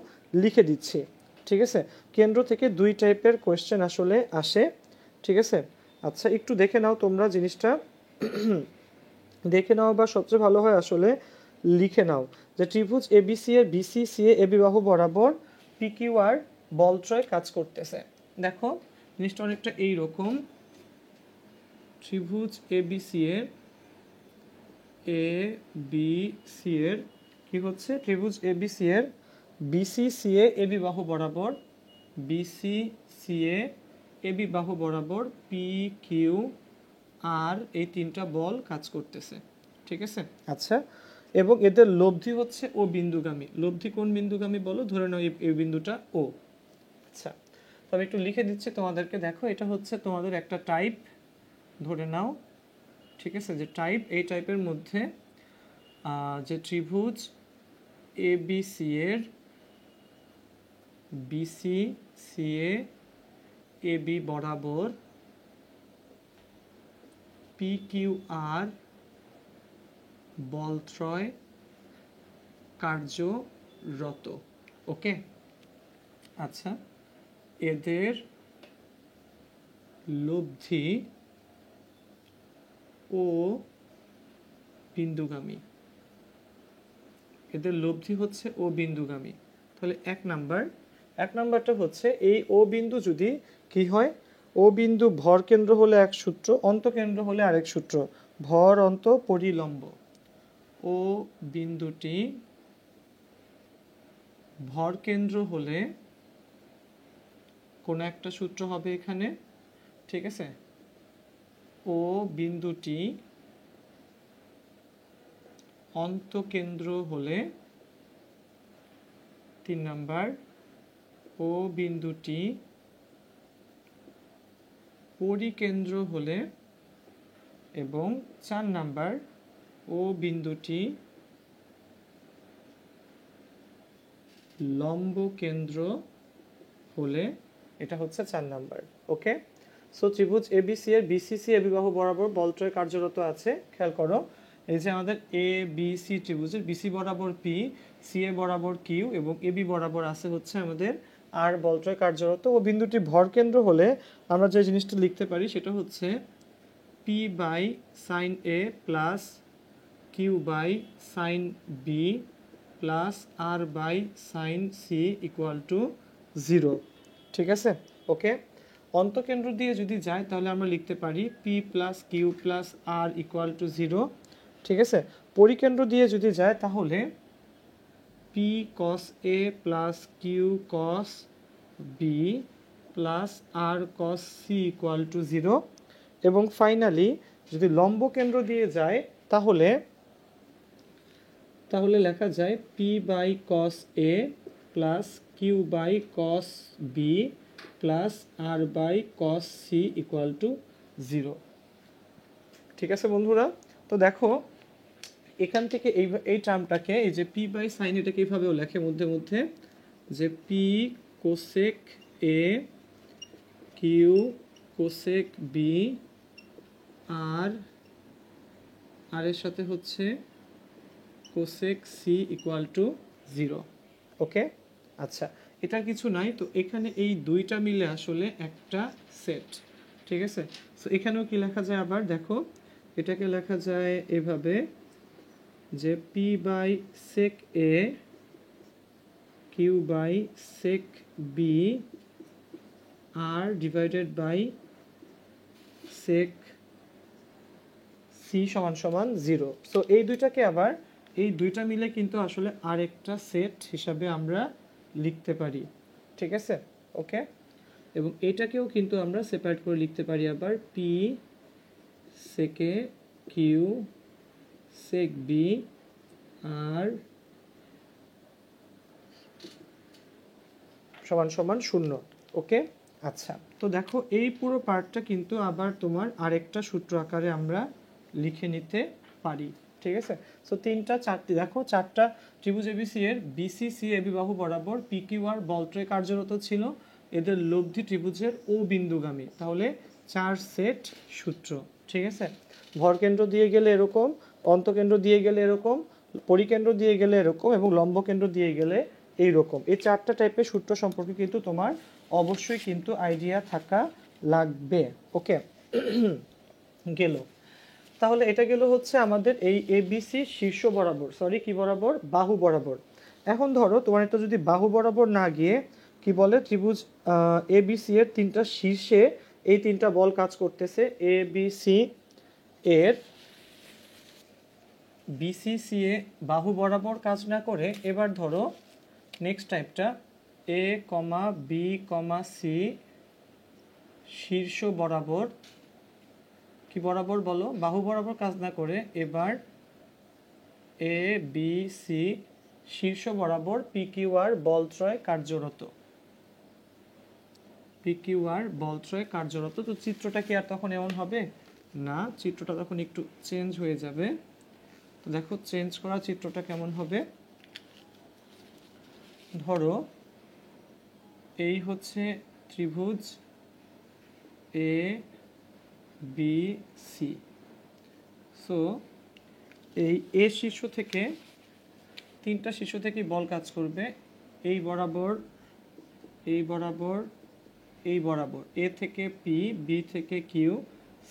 লিখে দিচ্ছি, ঠিক আছে? কেন্দ্র থেকে দুই টাইপের কোয়েশ্চেন আসলে আসে, ঠিক আছে? আচ্ছা, একটু দেখে নাও তোমরা জিনিসটা, দেখে নাও বা সবচেয়ে ভালো হয় আসলে লিখে নাও যে ত্রিভুজ এবিসি এর বিসি সি এ এবি বাহু বরাবর পিকিউ আর বলত্রয় কাজ করতেছে। দেখো জিনিসটা অনেকটা এইরকম। ত্রিভুজ এবিসি এর এবিসি এর কি হচ্ছে? ত্রিভুজ এবিসি এর বিসি সি এ এবি বাহু বরাবর, বিসি সি এ এবি বাহু বরাবর পি কিউ আর এই তিনটা বল কাজ করতেছে, ঠিক আছে? আচ্ছা, এবং এদের লব্ধি হচ্ছে ও বিন্দুগামী। লব্ধি কোন বিন্দুগামী বলো? ধরে নাও এই বিন্দুটা ও। আচ্ছা, তো আমি একটু লিখে দিচ্ছি তোমাদেরকে। দেখো এটা হচ্ছে তোমাদের একটা টাইপ ধরে নাও, ঠিক আছে? যে টাইপ, এই টাইপের মধ্যে যে ত্রিভুজ এ বি সি এর BC C A A B বরাবর পি কিউ আর বলত্রয় কার্যরত। ওকে, আচ্ছা, এদের লব্ধি ও বিন্দুগামী। এদের লব্ধি হচ্ছে ও বিন্দুগামী। তাহলে এক নাম্বারটা হচ্ছে এই ও বিন্দু যদি কি হয়, ও বিন্দু ভর কেন্দ্র হলে এক সূত্র, অন্তকেন্দ্র হলে আরেক সূত্র, ভর অন্ত পরিলম্ব। ও বিন্দুটি ভর কেন্দ্র হলে কোনো একটা সূত্র হবে এখানে, ঠিক আছে? ও বিন্দুটি অন্তকেন্দ্র হলে 3 নাম্বার ও বিন্দুটি পরিকেন্দ্র হলে এবং 4 নাম্বার ও বিন্দুটি লম্ব কেন্দ্র হলে, এটা হচ্ছে 4 নাম্বার। ওকে, সো ত্রিভুজ এবিসি এর বিসিসি এবি বাহু বরাবর বলত্রয় কার্যরত আছে। খেয়াল করো, এই যে আমাদের এ বি সি ত্রিভুজের বিসি বরাবর পি, সি এ বরাবর কিউ এবং এবি বরাবর আছে হচ্ছে আমাদের আর বলত্রয় কার্যরত। ও বিন্দুটি ভর কেন্দ্র হলে আমরা যে জিনিসটা লিখতে পারি সেটা হচ্ছে P by sine A plus Q by sine B plus R by sine C equal to 0। ঠিক আছে, ওকে। অন্তকেন্দ্র দিয়ে যদি যায় তাহলে আমরা লিখতে পারি P plus Q plus R equal to 0। ঠিক আছে, পরিকেন্দ্র দিয়ে যদি যায় তাহলে P cos A plus Q cos B plus R cos C equal to 0। এবং ফাইনালি যদি লম্ব কেন্দ্র দিয়ে যায় তাহলে লেখা যায় P by cos A plus Q by cos B plus R by cos C equal to 0। ঠিক আছে বন্ধুরা, তো দেখো এখান থেকে এই টার্মটাকে, এই যে পি বাই সাইন, এটাকে এইভাবেও লেখে মধ্যে মধ্যে, যে p cosec A q cosec B r এর সাথে হচ্ছে cosec C equal to 0। Okay, আচ্ছা, এটা কিছু নাই, তো এখানে এই দুইটা মিলে আসলে একটা সেট। ঠিক আছে, সো এখানেও কি লেখা যায় আবার দেখো, এটাকে লেখা যায় এভাবে যে P by sec A Q by sec B R divided by sec C সমান সমান 0। সো এই দুইটাকে আবার, এই দুইটা মিলে কিন্তু আসলে আরেকটা সেট হিসাবে আমরা লিখতে পারি। ঠিক আছে, ওকে। এবং এটাকেও কিন্তু আমরা সেপারেট করে লিখতে পারি আবার পি সেকে কিউ সেক বি আর সমান সমান 0। ওকে, আচ্ছা, তো দেখো এই পুরো পার্টটা কিন্তু আবার তোমার আরেকটা সূত্র আকারে আমরা লিখে নিতে পারি। ঠিক আছে, সো চারটি দেখো, চারটা ত্রিভুজ এবিসি এর বিসিসি এবি বাহু বরাবর পি কিউ আর বলত্রয় কার্যরত ছিল, এদের লব্ধি ত্রিভুজের ও বিন্দুগামী, তাহলে 4 সেট সূত্র। ঠিক আছে, ভরকেন্দ্র দিয়ে গেলে এরকম, অন্তকেন্দ্র দিয়ে গেলে এরকম, পরিকেন্দ্র দিয়ে গেলে এরকম এবং লম্ব কেন্দ্র দিয়ে গেলে এইরকম। এই 4টা টাইপের সূত্র সম্পর্কে কিন্তু তোমার অবশ্যই কিন্তু আইডিয়া থাকা লাগবে। ওকে, গেল, তাহলে এটা গেল হচ্ছে আমাদের এই এবিসি শীর্ষ বরাবর, কি বরাবর, বাহু বরাবর। এখন ধরো তোমার এটা যদি বাহু বরাবর না গিয়ে কি বলে, ত্রিভুজ এবিসি এর 3টা শীর্ষে এই 3টা বল কাজ করতেছে, এবিসি এর বিসিসি এ বাহু বরাবর কাজ না করে, এবার ধরো নেক্সট টাইপটা এ কমা বি কমা সি শীর্ষ বরাবর, কি বরাবর বলো, বাহু বরাবর কাজ না করে এবার এ বি সি শীর্ষ বরাবর পি কিউ আর বলত্রয় কার্যরত, পি কিউ আর বলত্রয় কার্যরত। তো চিত্রটা কি আর তখন এমন হবে না, চিত্রটা তখন একটু চেঞ্জ হয়ে যাবে। তো দেখো চেঞ্জ করা চিত্রটা কেমন হবে, ধরো এই হচ্ছে ত্রিভুজ এ বি সি। সো এই এ শীর্ষ থেকে 3টা শীর্ষ থেকে বল কাজ করবে, এই বরাবর, এই বরাবর, এই বরাবর, এ থেকে পি, বি থেকে কিউ,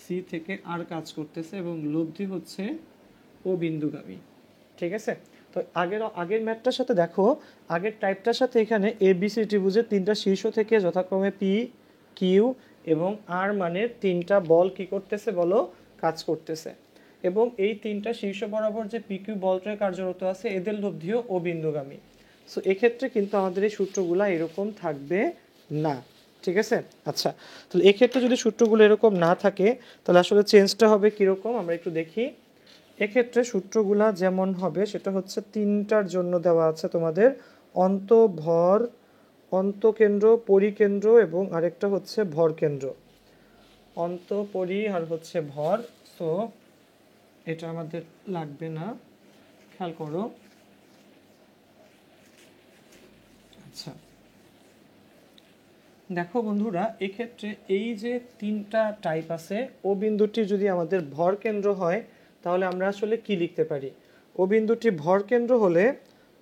সি থেকে আর কাজ করতেছে এবং লব্ধি হচ্ছে ও বিন্দুগামী। ঠিক আছে, তো আগের ম্যাথটার সাথে দেখো, আগের টাইপটার সাথে এখানে এবিসি ত্রিভুজের 3টা শীর্ষ থেকে যথাক্রমে পি কিউ এবং আর মানের 3টা বল কি করতেছে বলো, কাজ করতেছে। এবং এই 3টা শীর্ষ বরাবর যে পি কিউ বলত্রয় কার্যরত আছে, এদের লব্ধিও ও বিন্দুগামী। সো এক্ষেত্রে কিন্তু আমাদের এই সূত্রগুলো এরকম থাকবে না। ঠিক আছে, আচ্ছা, তাহলে এক্ষেত্রে যদি সূত্রগুলো এরকম না থাকে তাহলে আসলে চেঞ্জটা হবে কীরকম আমরা একটু দেখি। এক্ষেত্রে সূত্রগুলা যেমন হবে সেটা হচ্ছে 3টার জন্য দেওয়া আছে তোমাদের অন্তভর, অন্তকেন্দ্র, পরিকেন্দ্র এবং আরেকটা হচ্ছে ভর কেন্দ্র। অন্তপরি আর হচ্ছে ভর। সো এটা আমাদের লাগবে না, খেয়াল করো। আচ্ছা দেখো বন্ধুরা, এক্ষেত্রে এই যে তিনটা টাইপ আছে, ও বিন্দুটি যদি আমাদের ভর কেন্দ্র হয় তাহলে আমরা আসলে কি লিখতে পারি? ও বিন্দুটি ভর কেন্দ্র হলে,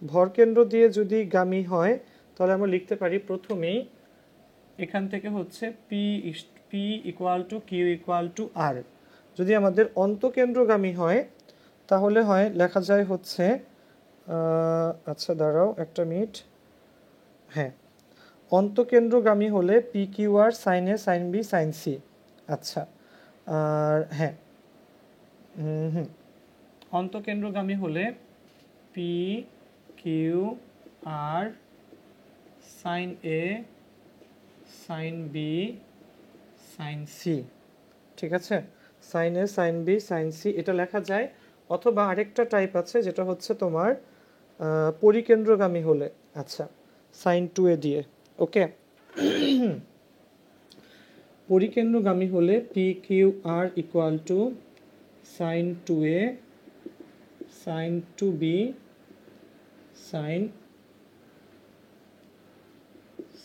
ভর কেন্দ্র দিয়ে যদি গামী হয় তাহলে আমরা লিখতে পারি প্রথমেই এখান থেকে হচ্ছে p equal to q equal to r. যদি আমাদের অন্তকেন্দ্রগামী হয় তাহলে হয় লেখা যায় হচ্ছে আচ্ছা দাঁড়াও একটা মিনিট, হ্যাঁ, অন্তকেন্দ্রগামী হলে পি কিউ আর সাইন এ সাইন বি সাইন সি। আচ্ছা আর হ্যাঁ, অন্তকেন্দ্রগামী হলে পি কিউ আর সাইন এ সাইন বি সাইন সি। ঠিক আছে, সাইন এ সাইন বি সাইন সি এটা লেখা যায়। অথবা আরেকটা টাইপ আছে যেটা হচ্ছে তোমার পরিকেন্দ্রগামী হলে, আচ্ছা সাইন টু এ দিয়ে। ওকে, পরিকেন্দ্রগামী হলে p q r equal to sine two A sine two B sine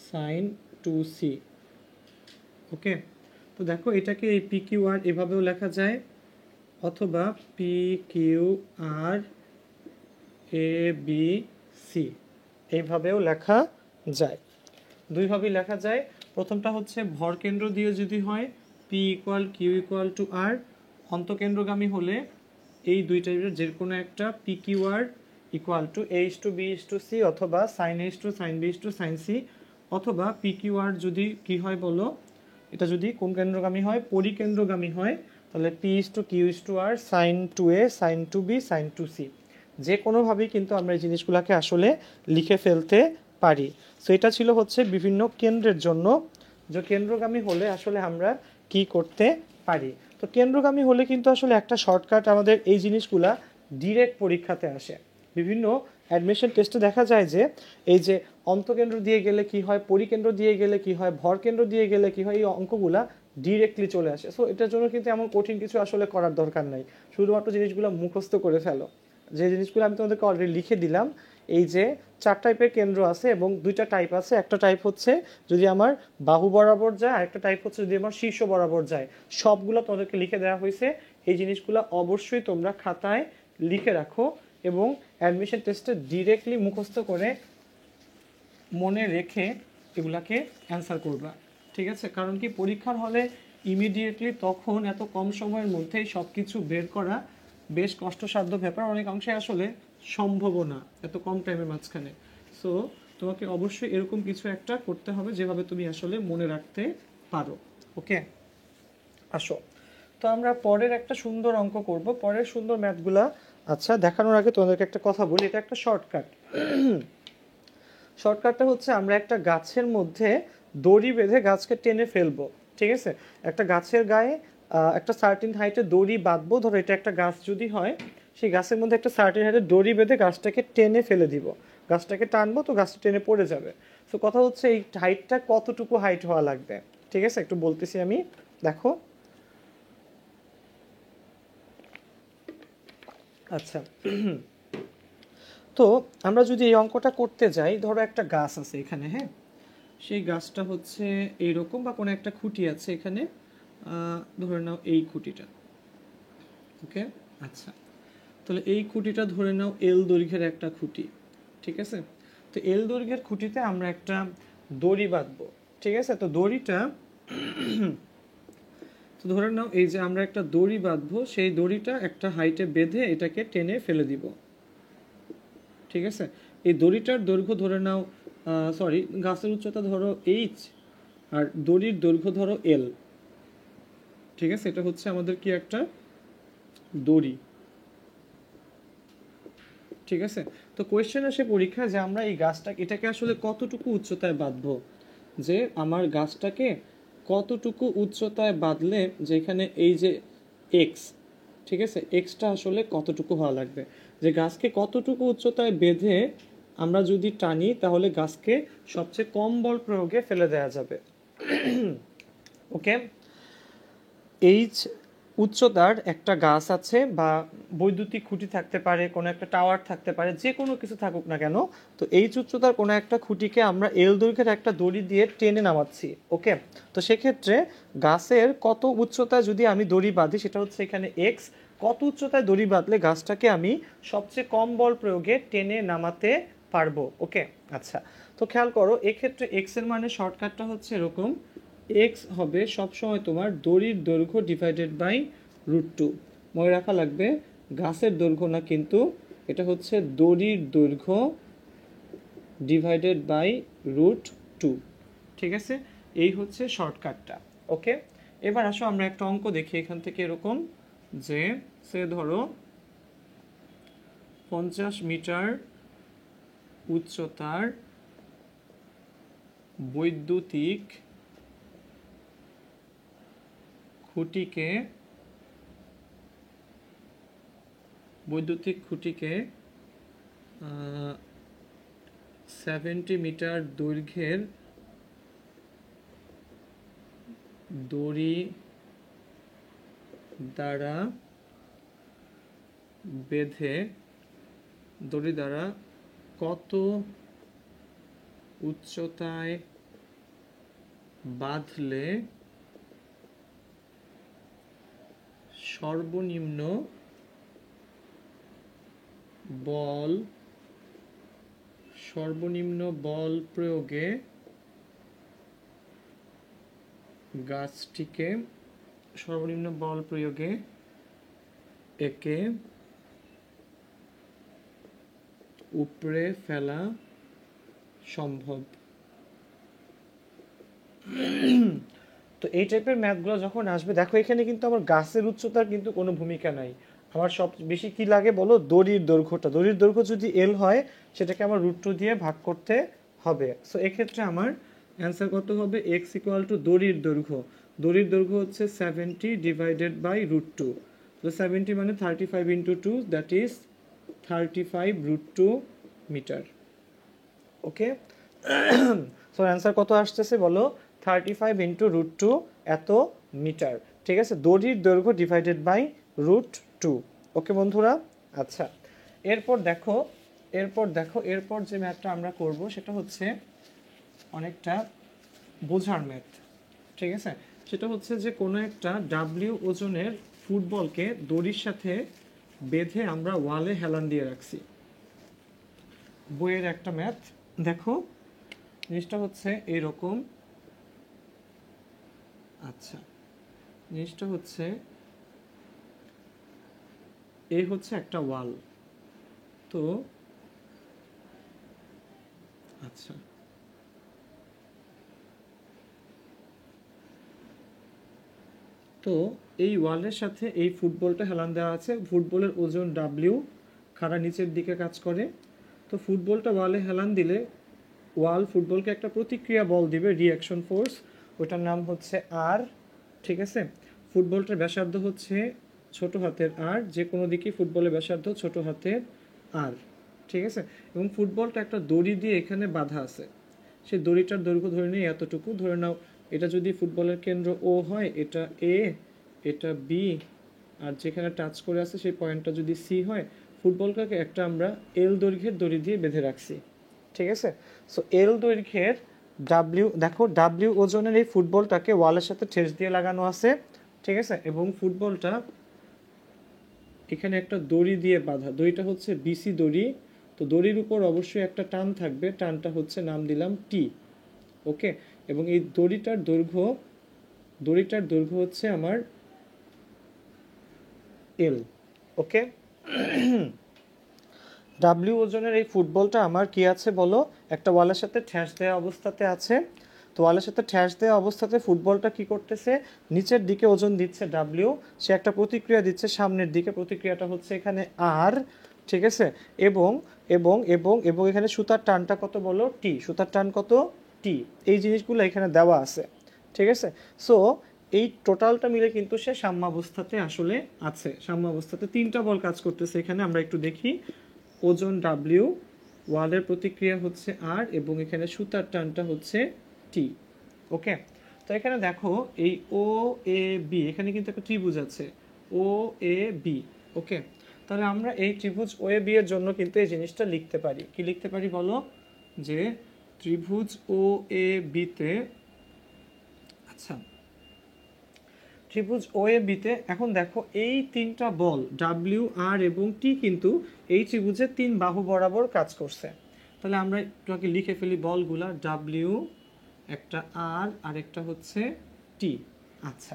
sine two C. Okay, তো দেখো এটাকে এই পি কিউ আর এভাবেও লেখা যায়, অথবা p q R A B C এইভাবেও লেখা যায়। দুইভাবেই লেখা যায়। প্রথমটা হচ্ছে ভর কেন্দ্র দিয়ে যদি হয় p equal q equal to r, অন্তকেন্দ্রগামী হলে এই দুইটার যে কোনো একটা p q r equal to H to B is to C, অথবা sine H to sine B is to sine C, অথবা পি কিউ আর যদি কি হয় বলো, এটা যদি কোন কেন্দ্রগামী হয়, পরিকেন্দ্রগামী হয় তাহলে P is to Q is to R sine two A sine two B sine two C. যে কোনোভাবেই কিন্তু আমরা এই জিনিসগুলোকে আসলে লিখে ফেলতে পারি। সো এটা ছিল হচ্ছে বিভিন্ন কেন্দ্রের জন্য যে কেন্দ্রগামী হলে আসলে আমরা কি করতে পারি। তো কেন্দ্রগামী হলে কিন্তু আসলে একটা শর্টকাট, আমাদের এই জিনিসগুলা ডিরেক্ট পরীক্ষাতে আসে। বিভিন্ন অ্যাডমিশন টেস্টে দেখা যায় যে এই যে অন্তকেন্দ্র দিয়ে গেলে কি হয়, পরিকেন্দ্র দিয়ে গেলে কি হয়, ভর কেন্দ্র দিয়ে গেলে কি হয়, এই অঙ্কগুলা ডিরেক্টলি চলে আসে। সো এটার জন্য কিন্তু এমন কঠিন কিছু আসলে করার দরকার নাই, শুধুমাত্র জিনিসগুলো মুখস্থ করে ফেলো। যে জিনিসগুলো আমি তোমাদেরকে অলরেডি লিখে দিলাম, এই যে 4 টাইপের কেন্দ্র আছে এবং 2টা টাইপ আছে। একটা টাইপ হচ্ছে যদি আমার বাহু বরাবর যায়, আরেকটা টাইপ হচ্ছে যদি আমার শীর্ষ বরাবর যায়। সবগুলো তোমাদেরকে লিখে দেওয়া হয়েছে। এই জিনিসগুলো অবশ্যই তোমরা খাতায় লিখে রাখো এবং অ্যাডমিশন টেস্টে ডিরেক্টলি মুখস্থ করে মনে রেখে এগুলাকে অ্যান্সার করবা। ঠিক আছে, কারণ কি পরীক্ষার হলে ইমিডিয়েটলি তখন এত কম সময়ের মধ্যেই সব কিছু বের করা বেশ কষ্টসাধ্য ব্যাপার, অনেক অংশে আসলে সম্ভবও না এত কম টাইমের মাঝখানে। সো তোমাকে অবশ্যই এরকম কিছু একটা করতে হবে যেভাবে তুমি আসলে মনে রাখতে পারো। ওকে, আসো তো আমরা পরের একটা সুন্দর অঙ্ক করব, পরের সুন্দর ম্যাথগুলা। আচ্ছা দেখানোর আগে তোমাদেরকে একটা কথা বলি, এটা একটা শর্টকাট। শর্টকাটটা হচ্ছে আমরা একটা গাছের মধ্যে দড়ি বেঁধে গাছকে টেনে ফেলবো। ঠিক আছে, একটা গাছের গায়ে একটা সার্টিন হাইটে দড়ি বাঁধবো। ধরো এটা একটা গাছ যদি হয়, সেই গাছের মধ্যে একটা সার্টিন হাইটে দড়ি বেঁধে গাছটাকে টেনে ফেলে দিব। গাছটাকে টানবো তো গাছটা টেনে পড়ে যাবে। তো কথা হচ্ছে এই হাইটটা কতটুকু হাইট হওয়া লাগবে। ঠিক আছে, একটু বলতেছি আমি, দেখো। আচ্ছা তো আমরা যদি এই অঙ্কটা করতে যাই, ধরো একটা গাছ আছে এখানে, হ্যাঁ, সেই গাছটা হচ্ছে এইরকম, বা কোনো একটা খুঁটি আছে এখানে, ধরে নাও এই খুঁটিটা। ওকে, আচ্ছা তাহলে এই খুঁটিটা ধরে নাও এল দৈর্ঘ্যের একটা খুঁটি। ঠিক আছে, তো এল দৈর্ঘ্যের খুঁটিতে আমরা একটা দড়ি বাঁধবো। ঠিক আছে, তো দড়িটা তো ধরে নাও এই যে আমরা একটা দড়ি বাঁধবো, সেই দড়িটা একটা হাইটে বেঁধে এটাকে টেনে ফেলে দিব। ঠিক আছে, এই দড়িটার দৈর্ঘ্য ধরে নাও সরি, গাছের উচ্চতা ধরো এইচ আর দড়ির দৈর্ঘ্য ধরো এল। ঠিক আছে, এটা হচ্ছে আমাদের কি একটা দড়ি। ঠিক আছে, তো কোয়েশ্চেন আসে পরীক্ষা যে আমরা এই গাছটা এটাকে আসলে কতটুকু উচ্চতায় বাঁধবো, যে আমার গাছটাকে কতটুকু উচ্চতায় বাঁধলে যেখানে এই যে এক্স, ঠিক আছে, এক্সটা আসলে কতটুকু হওয়া লাগবে, যে গাছকে কতটুকু উচ্চতায় বেঁধে আমরা যদি টানি তাহলে গাছকে সবচেয়ে কম বল প্রয়োগে ফেলে দেওয়া যাবে। ওকে, এইচ উচ্চতার একটা গাছ আছে বা বৈদ্যুতিক খুঁটি থাকতে পারে, কোনো একটা টাওয়ার থাকতে পারে, যে কোনো কিছু থাকুক না কেন, তো এইচ উচ্চতার কোনো একটা খুঁটিকে আমরা এল দৈর্ঘ্যের একটা দড়ি দিয়ে টেনে নামাচ্ছি। ওকে, তো সেক্ষেত্রে গাছের কত উচ্চতায় যদি আমি দড়ি বাঁধি সেটা হচ্ছে এখানে এক্স, কত উচ্চতায় দড়ি বাঁধলে গাছটাকে আমি সবচেয়ে কম বল প্রয়োগে টেনে নামাতে পারবো। ওকে, আচ্ছা, তো খেয়াল করো এক্ষেত্রে এক্স এর মানে শর্টকাটটা হচ্ছে এরকম, এক্স হবে সবসময় তোমার দড়ির দৈর্ঘ্য ডিভাইডেড বাই √2। মনে রাখা লাগবে গাছের দৈর্ঘ্য না, কিন্তু এটা হচ্ছে দড়ির দৈর্ঘ্য ডিভাইডেড বাই √2। ঠিক আছে, এই হচ্ছে শর্টকাটটা। ওকে, এবার আসো আমরা একটা অঙ্ক দেখি এখান থেকে, এরকম যে সে ধরো 50 মিটার উচ্চতার বৈদ্যুতিক খুঁটিকে 70 মিটার দৈর্ঘ্যের দড়ি দ্বারা কত উচ্চতায় বাঁধলে সর্বনিম্ন বল প্রয়োগে গাছটিকে একে উপড়ে ফেলা সম্ভব। তো এই টাইপের ম্যাথগুলো যখন আসবে, দেখো এখানে কিন্তু আমার গাছের উচ্চতার কিন্তু কোনো ভূমিকা নাই, আমার সব বেশি কি লাগে বলো, দড়ির দৈর্ঘ্যটা। দড়ির দৈর্ঘ্য যদি এল হয় সেটাকে আমার √2 দিয়ে ভাগ করতে হবে। সো এক্ষেত্রে আমার অ্যান্সার কত হবে, এক্স ইকুয়াল টু দড়ির দৈর্ঘ্য হচ্ছে 70 ডিভাইডেড বাই √2। তো 70 মানে 35 into 2, that is 35 √2 metre. Okay, so answer কত আসতেছে বলো, 35 ইন্টু √2 এত মিটার। ঠিক আছে, দড়ির দৈর্ঘ্য ডিভাইডেড বাই √2। ওকে বন্ধুরা, আচ্ছা, এরপর দেখো যে ম্যাথটা আমরা করব সেটা হচ্ছে অনেকটা বোঝার ম্যাথ। ঠিক আছে, সেটা হচ্ছে যে কোনো একটা ডাব্লিউ ওজনের ফুটবলকে দড়ির সাথে বেঁধে আমরা ওয়ালে হেলান দিয়ে রাখছি। বইয়ের একটা ম্যাথ, দেখো জিনিসটা হচ্ছে এইরকম। আচ্ছা, জিনিসটা হচ্ছে এই হচ্ছে একটা ওয়াল। তো আচ্ছা, তো এই ওয়ালের সাথে এই ফুটবলটা হেলান দেওয়া আছে, ফুটবলের ওজন ডাব্লিউ, খাড়া নিচের দিকে কাজ করে। তো ফুটবলটা ওয়ালে হেলান দিলে ওয়াল ফুটবলকে একটা প্রতিক্রিয়া বল দিবে, রিঅ্যাকশন ফোর্স, ওটার নাম হচ্ছে আর। ঠিক আছে, ফুটবলটার ব্যাসার্ধ হচ্ছে ছোট হাতের আর, যে কোনো দিকে ফুটবলের ব্যাসার্ধ ছোট হাতের আর। ঠিক আছে, এবং ফুটবলটা একটা দড়ি দিয়ে এখানে বাঁধা আছে, সেই দড়িটার দৈর্ঘ্য ধরে নিই এতটুকু, ধরে নাও এটা যদি ফুটবলের কেন্দ্র ও হয়, এটা এ, এটা বি, আর যেখানে টাচ করে আছে সেই পয়েন্টটা যদি সি হয়, ফুটবলটাকে একটা আমরা এল দৈর্ঘ্যের দড়ি দিয়ে বেঁধে রাখছি। ঠিক আছে, সো এল দৈর্ঘ্যের ডাব্লিউ, দেখো ডাব্লিউ ওজনের এই ফুটবলটাকে ওয়ালের সাথে ঠেস দিয়ে লাগানো আছে। ঠিক আছে, এবং ফুটবলটা এখানে একটা দড়ি দিয়ে বাঁধা, দড়িটা হচ্ছে বিসি দড়ি। তো দড়ির উপর অবশ্যই একটা টান থাকবে, টানটা হচ্ছে নাম দিলাম টি। ওকে, এবং এই দড়িটার দৈর্ঘ্য হচ্ছে আমার এল। ওকে, ডাব্লিউ ওজনের এই ফুটবলটা আমার কি আছে বলো, একটা ওয়ালের সাথে ঠ্যাস দেওয়া অবস্থাতে আছে। তো ওয়ালের সাথে ঠ্যাস দেওয়া অবস্থাতে ফুটবলটা কি করতেছে, নিচের দিকে ওজন দিচ্ছে ডাব্লিউ, সে একটা প্রতিক্রিয়া দিচ্ছে সামনের দিকে, প্রতিক্রিয়াটা হচ্ছে এখানে আর। ঠিক আছে, এবং এবং এবং এবং এখানে সুতার টানটা কত বলো, টি, সুতার টান কত, টি। এই জিনিসগুলো এখানে দেওয়া আছে। ঠিক আছে, সো এই টোটালটা মিলে কিন্তু সে সাম্যাবস্থাতে আসলে আছে, সাম্যাবস্থাতে তিনটা বল কাজ করতেছে এখানে, আমরা একটু দেখি। ওজন ডাব্লিউ, ওয়ালের প্রতিক্রিয়া হচ্ছে আর এবং এখানে সুতার টানটা হচ্ছে টি। ওকে, তো এখানে দেখো এই ও এ বি, এখানে কিন্তু একটা ত্রিভুজ আছে ও এ বি। ওকে, তাহলে আমরা এই ত্রিভুজ ও এ বি এর জন্য কিন্তু এই জিনিসটা লিখতে পারি। কি লিখতে পারি বলো? যে ত্রিভুজ ও এ বিতে, আচ্ছা ত্রিভুজ ও এ বিতে এখন দেখো এই তিনটা বল ডাব্লিউ আর এবং টি কিন্তু এই ত্রিভুজের তিন বাহু বরাবর কাজ করছে। তাহলে আমরা একটু লিখে ফেলি বলগুলা, ডাব্লিউ একটা আর একটা হচ্ছে টি। আচ্ছা,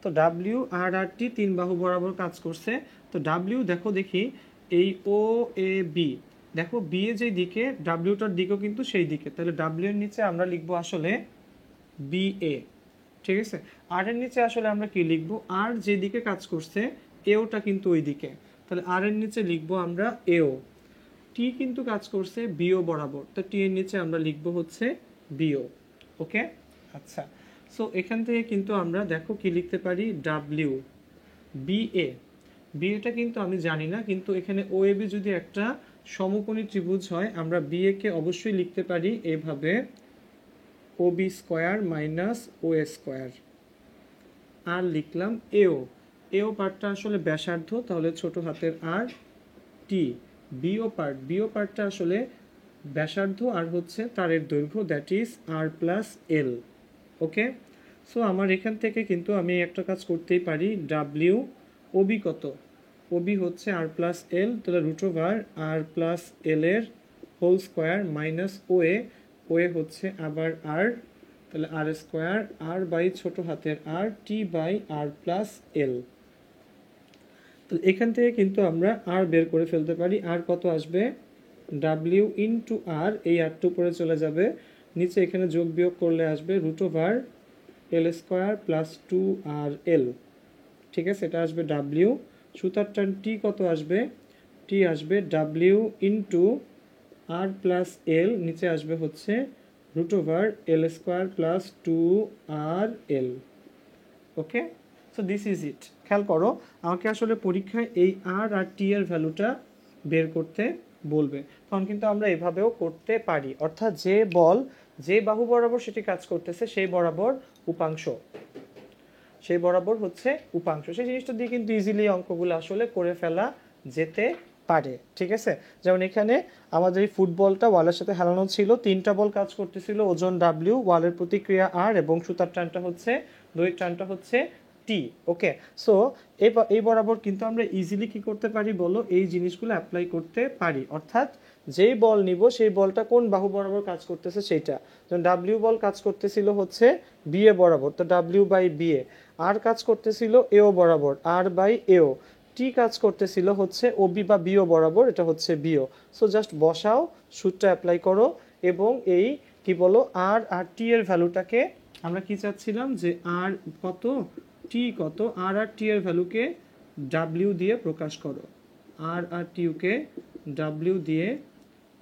তো ডাব্লিউ আর টি তিন বাহু বরাবর কাজ করছে। তো ডাব্লিউ দেখো দেখি এই ও এ বি, দেখো বি এ যেই দিকে ডাব্লিউটার দিকেও কিন্তু সেই দিকে, তাহলে ডাব্লিউ এর নিচে আমরা লিখবো আসলে বি এ। ঠিক আছে, আর এর নিচে আসলে আমরা কি লিখবো? আর যেদিকে কাজ করছে এওটা কিন্তু ওই দিকে, তাহলে আর এর নিচে লিখবো আমরা এও। টি কিন্তু কাজ করছে বিও বরাবর, তো টি এর নিচে আমরা লিখবো হচ্ছে বিও। ওকে, আচ্ছা, সো এখান থেকে কিন্তু আমরা দেখো কি লিখতে পারি? W B A. বি এটা কিন্তু আমি জানি না, কিন্তু এখানে ও এ বি যদি একটা সমকোণী ত্রিভুজ হয়, আমরা বি এ কে অবশ্যই লিখতে পারি এভাবে ও বি স্কোয়ার মাইনাস ও এ স্কোয়ার। আর লিখলাম এও, এও পার্টটা আসলে ব্যাসার্ধ, তাহলে ছোট হাতের আর টি। বিও পার্টটা আসলে ব্যাসার্ধ আর হচ্ছে তারের দৈর্ঘ্য, that is R plus L. Okay, so আমার এখান থেকে কিন্তু আমি একটা কাজ করতেই পারি, ডাব্লিউ ওবি কত? ওবি হচ্ছে আর প্লাস এল, তাহলে রুট ওভার আর প্লাস এল এর হোল স্কোয়ার মাইনাস ও এ হচ্ছে আবার আর, তাহলে আর স্কোয়ার আর বাই ছোট হাতের আর টি বাই আর প্লাস এল। তো এখান থেকে কিন্তু আমরা আর বের করে ফেলতে পারি। আর কত আসবে? ডাব্লিউ ইন্টু আর, এই আরটা উপরে চলে যাবে, নিচে এখানে যোগ বিয়োগ করলে আসবে root over L square plus two R এল। ঠিক আছে, এটা আসবে ডাব্লিউ। সুতার টান টি কত আসবে? টি আসবে W into R plus L, নিচে আসবে হচ্ছে root over L square plus two R L. Okay, so this is it. খেয়াল করো, আমাকে আসলে পরীক্ষায় এই আর টি এর ভ্যালুটা বের করতে বলবে, তখন কিন্তু আমরা এভাবেও করতে পারি, অর্থাৎ যে বল যে বাহু বরাবর সেটি কাজ করতেছে সেই বরাবর উপাংশ, সেই বরাবর হচ্ছে উপাংশ, সেই জিনিসটা দিয়ে কিন্তু ইজিলি অঙ্কগুলো আসলে করে ফেলা যেতে পারে। ঠিক আছে, যেমন এখানে আমাদের এই ফুটবলটা ওয়ালের সাথে হেলানো ছিল, তিনটা বল কাজ করতেছিল, ওজন ডাব্লিউ, ওয়ালের প্রতিক্রিয়া আর এবং সুতার টানটা হচ্ছে, দড়ির টানটা হচ্ছে টি। ওকে, সো এই বরাবর কিন্তু আমরা ইজিলি কি করতে পারি বলো? এই জিনিসগুলো অ্যাপ্লাই করতে পারি, অর্থাৎ যেই বল নিব সেই বলটা কোন বাহু বরাবর কাজ করতেছে সেইটা। যেমন ডাব্লিউ বল কাজ করতেছিল হচ্ছে বি এ বরাবর, তো ডাব্লিউ বাই বি এ। আর কাজ করতেছিল এও বরাবর, আর বাই এও। টি কাজ করতেছিল হচ্ছে ওবি বা বিও বরাবর, এটা হচ্ছে বিও। সো জাস্ট বসাও, সূত্রটা অ্যাপ্লাই করো, এবং এই কি বলো আর টি এর ভ্যালুটাকে আমরা কি চাচ্ছিলাম যে আর কত টি কত, আর টি এর ভ্যালুকে ডাব্লিউ দিয়ে প্রকাশ করো, আর টিউকে ডাব্লিউ দিয়ে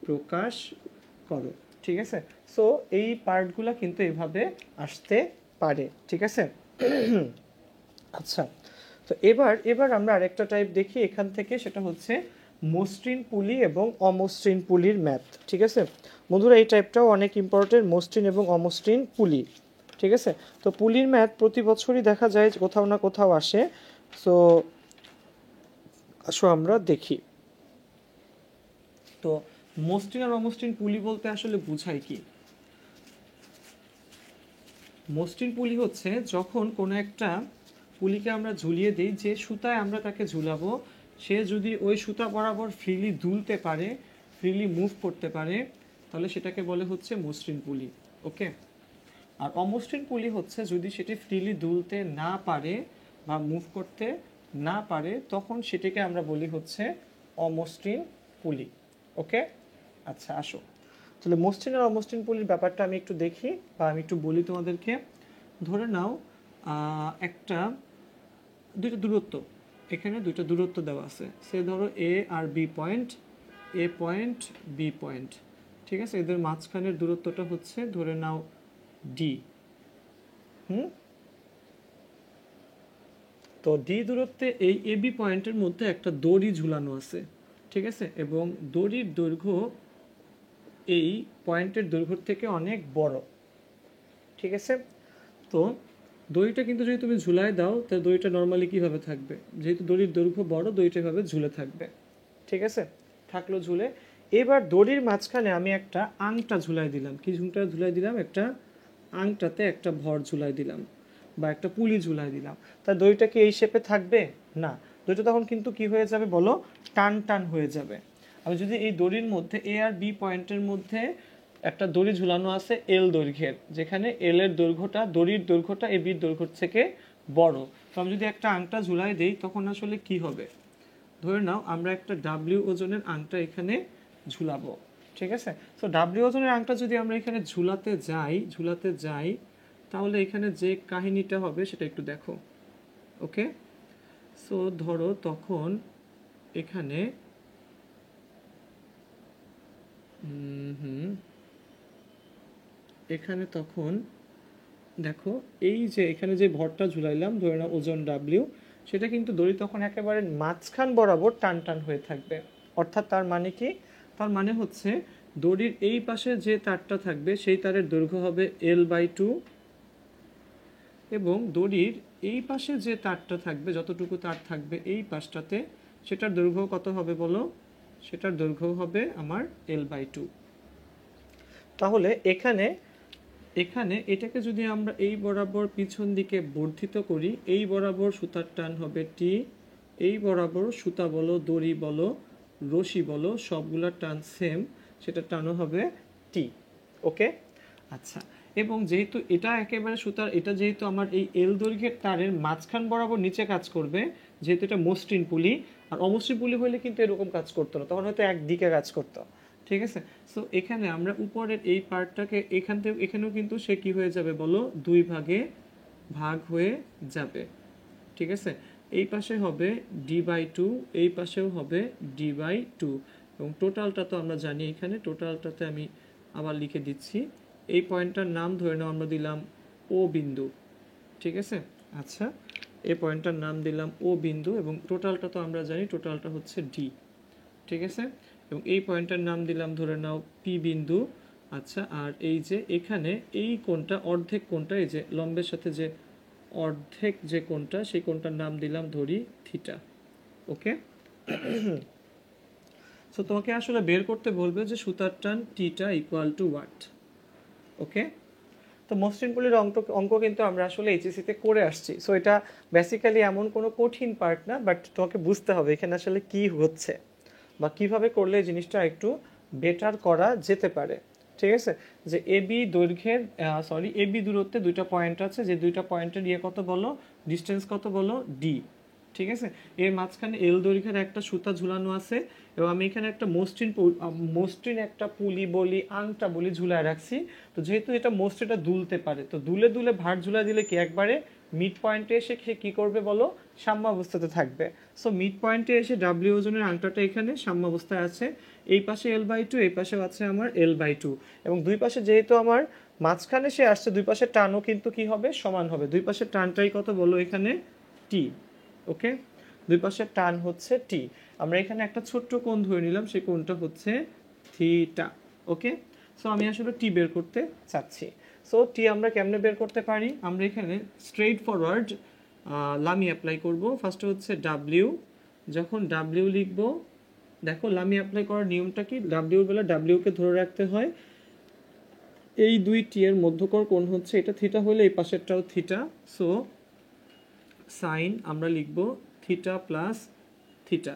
প্রকাশ করো। ঠিক আছে, সো এই পার্টগুলো কিন্তু এভাবে আসতে পারে। ঠিক আছে, আচ্ছা, তো এবার আমরা আরেকটা টাইপ দেখি এখান থেকে, সেটা হচ্ছে মসৃণ পুলি এবং অমসৃণ পুলির ম্যাথ। ঠিক আছে বন্ধুরা, এই টাইপটাও অনেক ইম্পর্টেন্ট, মসৃণ এবং অমসৃণ পুলি। ঠিক আছে, তো পুলির ম্যাথ প্রতি বছরই দেখা যায় কোথাও না কোথাও আসে। সো আসো আমরা দেখি, তো মসৃণ আর অমসৃণ পুলি বলতে আসলে বুঝায় কি? মসৃণ পুলি হচ্ছে যখন কোনো একটা পুলিকে আমরা ঝুলিয়ে দিই, যে সুতায় আমরা তাকে ঝুলাবো সে যদি ওই সুতা বরাবর ফ্রিলি দুলতে পারে, ফ্রিলি মুভ করতে পারে, তাহলে সেটাকে বলে হচ্ছে মসৃণ পুলি। ওকে, আর অমসৃণ পুলি হচ্ছে যদি সেটি ফ্রিলি দুলতে না পারে বা মুভ করতে না পারে, তখন সেটিকে আমরা বলি হচ্ছে অমসৃণ পুলি। ওকে, আচ্ছা আসো, তাহলে মসৃণ আর অমসৃণ পুলির ব্যাপারটা আমি একটু দেখি বা আমি একটু বলি তোমাদেরকে। ধরে নাও একটা দুইটা দূরত্ব, এখানে দুইটা দূরত্ব দেওয়া আছে, সে ধরো এ আর বি পয়েন্ট, এ পয়েন্ট বি পয়েন্ট। ঠিক আছে, এদের মাঝখানের দূরত্বটা হচ্ছে ধরে নাও ডি। তো ডি দূরত্বে এই এ বি পয়েন্টের মধ্যে একটা দড়ি ঝুলানো আছে। ঠিক আছে, এবং দড়ির দৈর্ঘ্য এই পয়েন্টের দৈর্ঘ্য থেকে অনেক বড়, ঠিক আছে। তো দড়িটা কিন্তু যদি তুমি ঝুলায় দাও তাহলে দড়িটা নর্মালি কীভাবে থাকবে, যেহেতু দড়ির দৈর্ঘ্য বড় দড়িটা এভাবে ঝুলে থাকবে, ঠিক আছে, থাকলো ঝুলে। এবার দড়ির মাঝখানে আমি একটা আংটা ঝুলাই দিলাম, কি ঝুমটা ঝুলাই দিলাম, একটা আংটাতে একটা ভর ঝুলাই দিলাম বা একটা পুলি ঝুলাই দিলাম। তা দড়িটা কি এই শেপে থাকবে না, দড়িটা তখন কিন্তু কি হয়ে যাবে বলো, টান টান হয়ে যাবে। আমি যদি এই দড়ির মধ্যে এ আর বি পয়েন্টের মধ্যে একটা দড়ি ঝুলানো আছে এল দৈর্ঘ্যের, যেখানে এল এর দৈর্ঘ্যটা দড়ির দৈর্ঘ্যটা এ বির দৈর্ঘ্য থেকে বড়, তো আমি যদি একটা আংটা ঝুলাই দেই তখন আসলে কি হবে, ধরে নাও আমরা একটা ডাব্লিউ ওজনের আংটা এখানে ঝুলাবো, ঠিক আছে। তো ডাব্লিউ ওজনের আংটা যদি আমরা এখানে ঝুলাতে যাই তাহলে এখানে যে কাহিনীটা হবে সেটা একটু দেখো, ওকে। সো ধরো তখন এখানে এখানে তখন দেখো এই যে এখানে যে ভরটা ঝুলাইলাম ধরে নাও ওজন ডাব্লিউ, সেটা কিন্তু দড়ি তখন একেবারে মাঝখান বরাবর টান টান হয়ে থাকবে। অর্থাৎ তার মানে কি, তার মানে হচ্ছে দড়ির এই পাশে যে তারটা থাকবে সেই তারের দৈর্ঘ্য হবে L/2 এবং দড়ির এই পাশে যে তারটা থাকবে, যতটুকু তার থাকবে এই পাশটাতে, সেটার দৈর্ঘ্য কত হবে বলো, সেটার দৈর্ঘ্য হবে আমার L/2। তাহলে এখানে এটাকে যদি আমরা এই বরাবর পিছন দিকে বর্ধিত করি, এই বরাবর সুতার টান হবে টি, এই বরাবর সুতা বলো দড়ি বলো রশি বলো সবগুলোর টান সেম, সেটা টানও হবে টি, ওকে। আচ্ছা, এবং যেহেতু এটা একেবারে সুতার, এটা যেহেতু আমার এই এল দৈর্ঘ্যের তারের মাঝখান বরাবর নিচে কাজ করবে, যেহেতু এটা মসৃণ পুলি, আর অমসৃণ পুলি হলে কিন্তু এরকম কাজ করতো না, তখন হয়তো একদিকে কাজ করতো, ঠিক আছে। সো এখানে আমরা উপরের এই পার্টটাকে এখান থেকে এখানেও কিন্তু সে কি হয়ে যাবে বলো, দুই ভাগে ভাগ হয়ে যাবে, ঠিক আছে। এই পাশে হবে D/2, এই পাশেও হবে D/2 এবং টোটালটা তো আমরা জানি, এখানে টোটালটাতে আমি আবার লিখে দিচ্ছি। এই পয়েন্টটার নাম ধরে নাও আমরা দিলাম ও বিন্দু, ঠিক আছে। আচ্ছা, এই পয়েন্টটার নাম দিলাম ও বিন্দু এবং টোটালটা তো আমরা জানি, টোটালটা হচ্ছে ডি, ঠিক আছে। এবং এই পয়েন্টটার নাম দিলাম ধরে নাও পি বিন্দু। আচ্ছা, আর এই যে এখানে এই কোণটা অর্ধেক কোণটা, এই যে লম্বের সাথে যে অর্ধেক যে কোণটা, সেই কোণটার নাম দিলাম ধরি থিটা, ওকে। সো তোমাকে আসলে বের করতে বলবে যে সুতার টান টিটা ইকুয়াল টু হোয়াট, ওকে। তো মসৃণ পুলির অঙ্ক কিন্তু আমরা আসলে এইচএসসিতে করে আসছি। সো এটা বেসিক্যালি এমন কোনো কঠিন পার্ট না, বাট তোমাকে বুঝতে হবে এখানে আসলে কি হচ্ছে বা কিভাবে করলে জিনিসটা একটু বেটার করা যেতে পারে, ঠিক আছে। যে এবি দৈর্ঘ্যের এবি দূরত্বে দুইটা পয়েন্ট আছে, যে দুইটা পয়েন্টের ইয়ে কত বলো, ডিস্টেন্স কত বলো, ডি, ঠিক আছে। এর মাঝখানে এল দৈর্ঘ্যের একটা সুতা ঝুলানো আছে এবং আমি এখানে একটা মসৃণ একটা পুলি বলি আংটা বলি ঝুলায় রাখছি। তো যেহেতু এটা মসৃণটা দুলতে পারে, তো দুলে দুলে ভার ঝুলা দিলে কি একবারে মিড পয়েন্টে এসে সে কী করবে বলো, সাম্যাবস্থাতে থাকবে। সো মিড পয়েন্টে এসে ডাব্লিউ ওজনের আংটাটা এখানে সাম্যাবস্থায় আছে, এই পাশে L/2, এই পাশেও আছে আমার L/2 এবং দুই পাশে যেহেতু আমার মাঝখানে সে আসছে, দুই পাশের টানও কিন্তু কি হবে, সমান হবে। দুই পাশের টানটাই কত বলো এখানে, টি, ওকে। দুই পাশের টান হচ্ছে টি। আমরা এখানে একটা ছোট্ট কোণ ধরে নিলাম, সেই কোণটা হচ্ছে থিটা, ওকে। সো আমি আসলে টি বের করতে চাচ্ছি। সো টি আমরা কেমনে বের করতে পারি, আমরা এখানে স্ট্রেইট ফরওয়ার্ড লামি অ্যাপ্লাই করব। ফার্স্টে হচ্ছে ডাব্লিউ, যখন ডাব্লিউ লিখব, দেখো লামি অ্যাপ্লাই করার নিয়মটা কি, ডাব্লিউর বেলা ডাব্লিউকে ধরে রাখতে হয়, এই দুই টি এর মধ্যকর কোণ হচ্ছে এটা, থিটা হলে এই পাশেরটাও থিটা। সো সাইন আমরা লিখব থিটা প্লাস থিটা।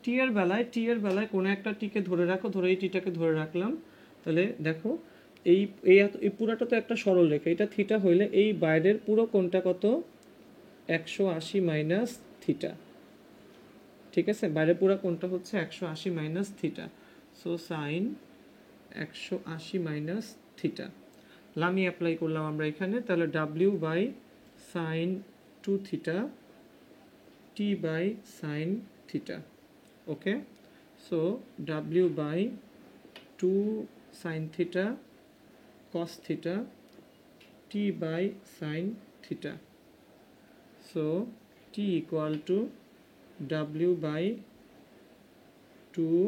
টি এর বেলায় কোনো একটা টিকে ধরে রাখো, ধরে এই টিটাকে ধরে রাখলাম, তাহলে দেখো এই এই পুরাটা তো একটা সরল রেখা, এটা থিটা হইলে এই বাইরের পুরো কোণটা কত, 180 মাইনাস থিটা, ঠিক আছে। বাইরের পুরো কোণটা হচ্ছে 180 minus theta. So sine 180 minus theta. Lami apply করলাম আমরা এখানে, তাহলে W by sine 2 theta T by sine theta, okay. So W by 2 sine theta cos theta T by sine theta. So T equal to W by 2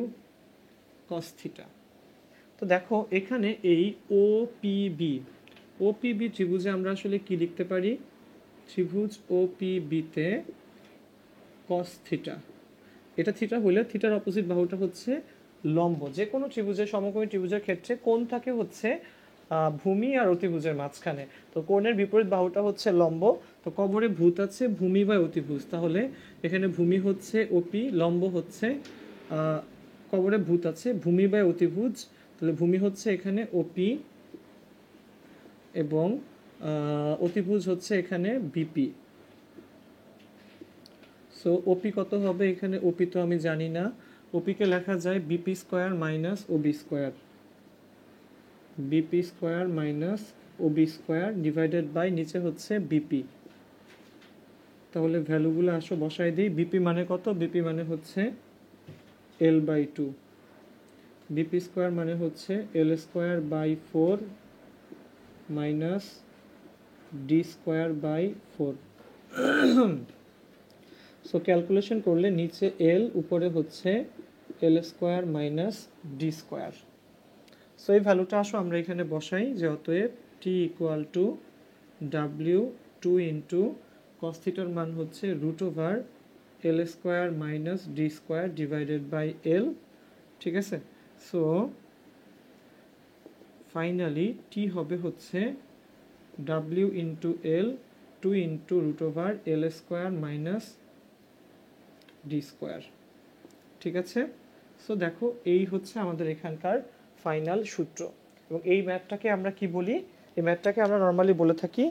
cos theta. তো দেখো এখানে এই ওপিবি ওপিবি ত্রিভুজে আমরা আসলে কি লিখতে পারি, ত্রিভুজ ওপিবিতে কস থিটা, এটা থিটা হলে থিটার অপোজিট বাহুটা হচ্ছে লম্ব। যে কোনো ত্রিভুজের সমকোণী ত্রিভুজের ক্ষেত্রে কোণ থাকে হচ্ছে ভূমি আর অতিভুজের মাঝখানে, তো কোণের বিপরীত বাহুটা হচ্ছে লম্ব। তো কবরে ভূত আছে ভূমি বা অতিভুজ, তাহলে এখানে ভূমি হচ্ছে ওপি, লম্ব হচ্ছে কবরে ভূত আছে ভূমি বা অতিভুজ, তাহলে ভূমি হচ্ছে এখানে ওপি এবং অতিভুজ হচ্ছে এখানে বিপি। সো ওপি কত হবে, এখানে ওপি তো আমি জানি না, ওপিকে লেখা যায় BP square minus OB square, BP square minus OB square divided by নিচে হচ্ছে বিপি। তাহলে ভ্যালুগুলো আসো বসাই দিই। বিপি মানে কত, বিপি মানে হচ্ছে L by two, BP square মানে হচ্ছে L square by four minus D square by four. So calculation করলে নিচে এল উপরে হচ্ছে L square minus D square. So এই ভ্যালুটা আসো আমরা এখানে বসাই যে অতএব T equal to W two into cos থিটার মান হচ্ছে root over L square minus D square divided by L, ঠিক আছে। সো ফাইনালি টি হবে হচ্ছে W into L two into root over L square minus D square, ঠিক আছে। So দেখো এই হচ্ছে আমাদের এখানকার ফাইনাল সূত্র, এবং এই ম্যাথটাকে আমরা কি বলি, এই ম্যাথটাকে আমরা নর্মালি বলে থাকি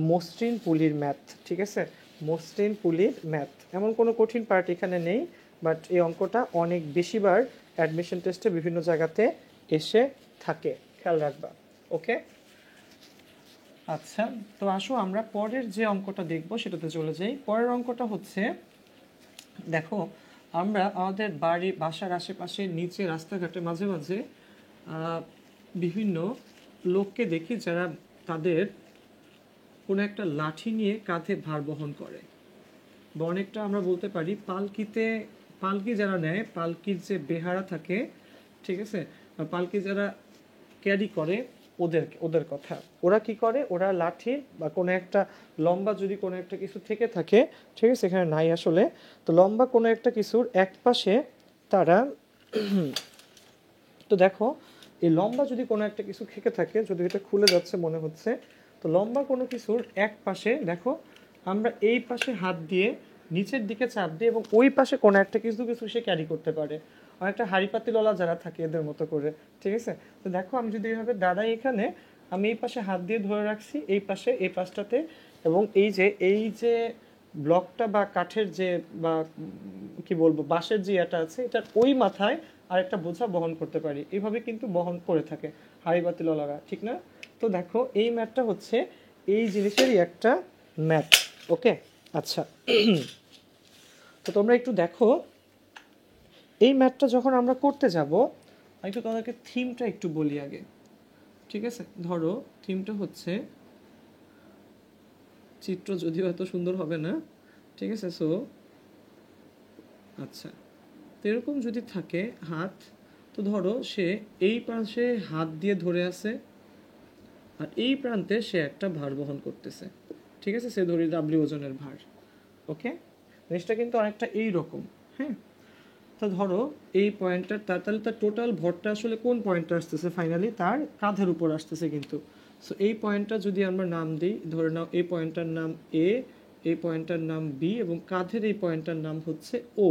মসৃণ পুলির ম্যাথ, ঠিক আছে, মসৃণ পুলির ম্যাথ। এমন কোনো কঠিন পার্ট এখানে নেই, বাট এই অঙ্কটা অনেক বেশিবার অ্যাডমিশন টেস্টে বিভিন্ন জায়গাতে এসে থাকে, খেয়াল রাখবা। ওকে, আচ্ছা, তো আসো আমরা পরের যে অঙ্কটা দেখব সেটাতে চলে যাই। পরের অঙ্কটা হচ্ছে দেখো আমরা আমাদের বাসার আশেপাশে নিচে রাস্তাঘাটে মাঝে মাঝে বিভিন্ন লোককে দেখি যারা তাদের কোনো একটা লাঠি নিয়ে কাঁধে ভার বহন করে, বা অনেকটা আমরা বলতে পারি পালকি যারা নেয়, পালকির যে বেহারা থাকে, ঠিক আছে, পালকি যারা ক্যারি করে ওদের কথা। ওরা কি করে, ওরা লাঠি বা কোনো একটা লম্বা যদি কোনো একটা কিছু থেকে থাকে, ঠিক আছে, এখানে নাই আসলে, তো লম্বা কোনো একটা কিছুর এক পাশে তারা তো দেখো এই লম্বা যদি কোনো একটা কিছু থেকে থাকে, যদি এটা খুলে যাচ্ছে মনে হচ্ছে, তো লম্বা কোনো কিছুর এক পাশে দেখো আমরা এই পাশে হাত দিয়ে নিচের দিকে চাপ দিই এবং ওই পাশে কোনো একটা কিছু সে ক্যারি করতে পারে, অনেকটা হাড়ি পাতিলওয়ালা যারা থাকে এদের মতো করে, ঠিক আছে। তো দেখো আমি যদি এইভাবে দাঁড়াই, এখানে আমি এই পাশে হাত দিয়ে ধরে রাখছি এই পাশে এই পাশটাতে, এবং এই যে ব্লকটা বা কাঠের যে বা কি বলবো বাঁশের যে এটা আছে, এটার ওই মাথায় আর একটা বোঝা বহন করতে পারি, এইভাবে কিন্তু বহন করে থাকে হাড়ি পাতিলওয়ালারা, ঠিক না। তো দেখো এই ম্যাথটা হচ্ছে এই জিনিসেরই একটা ম্যাথ। ওকে, আচ্ছা, তো তোমরা একটু দেখো এই ম্যাথটা যখন আমরা করতে যাব, আমি একটু তোমাদেরকে থিমটা একটু বলি আগে, ঠিক আছে। ধরো থিমটা হচ্ছে, চিত্র যদিও এত সুন্দর হবে না, ঠিক আছে। সো আচ্ছা, তো এরকম যদি থাকে হাত, তো ধরো সে এই পাশে হাত দিয়ে ধরে আছে আর এই প্রান্তে সে একটা ভার বহন করতেছে, ঠিক আছে, সে ধরি ডাব্লিউ ওজনের ভার। ওকে, জিনিসটা কিন্তু অনেকটা এই রকম। হ্যাঁ, তো ধরো এই পয়েন্টটার তাহলে তার টোটাল ভরটা আসলে কোন পয়েন্টটা আসতেছে, ফাইনালি তার কাঁধের উপর আসতেছে কিন্তু। সো এই পয়েন্টটা যদি আমরা নাম দিই, ধরে নাও এই পয়েন্টটার নাম এ, এই পয়েন্টটার নাম বি এবং কাঁধের এই পয়েন্টটার নাম হচ্ছে ও,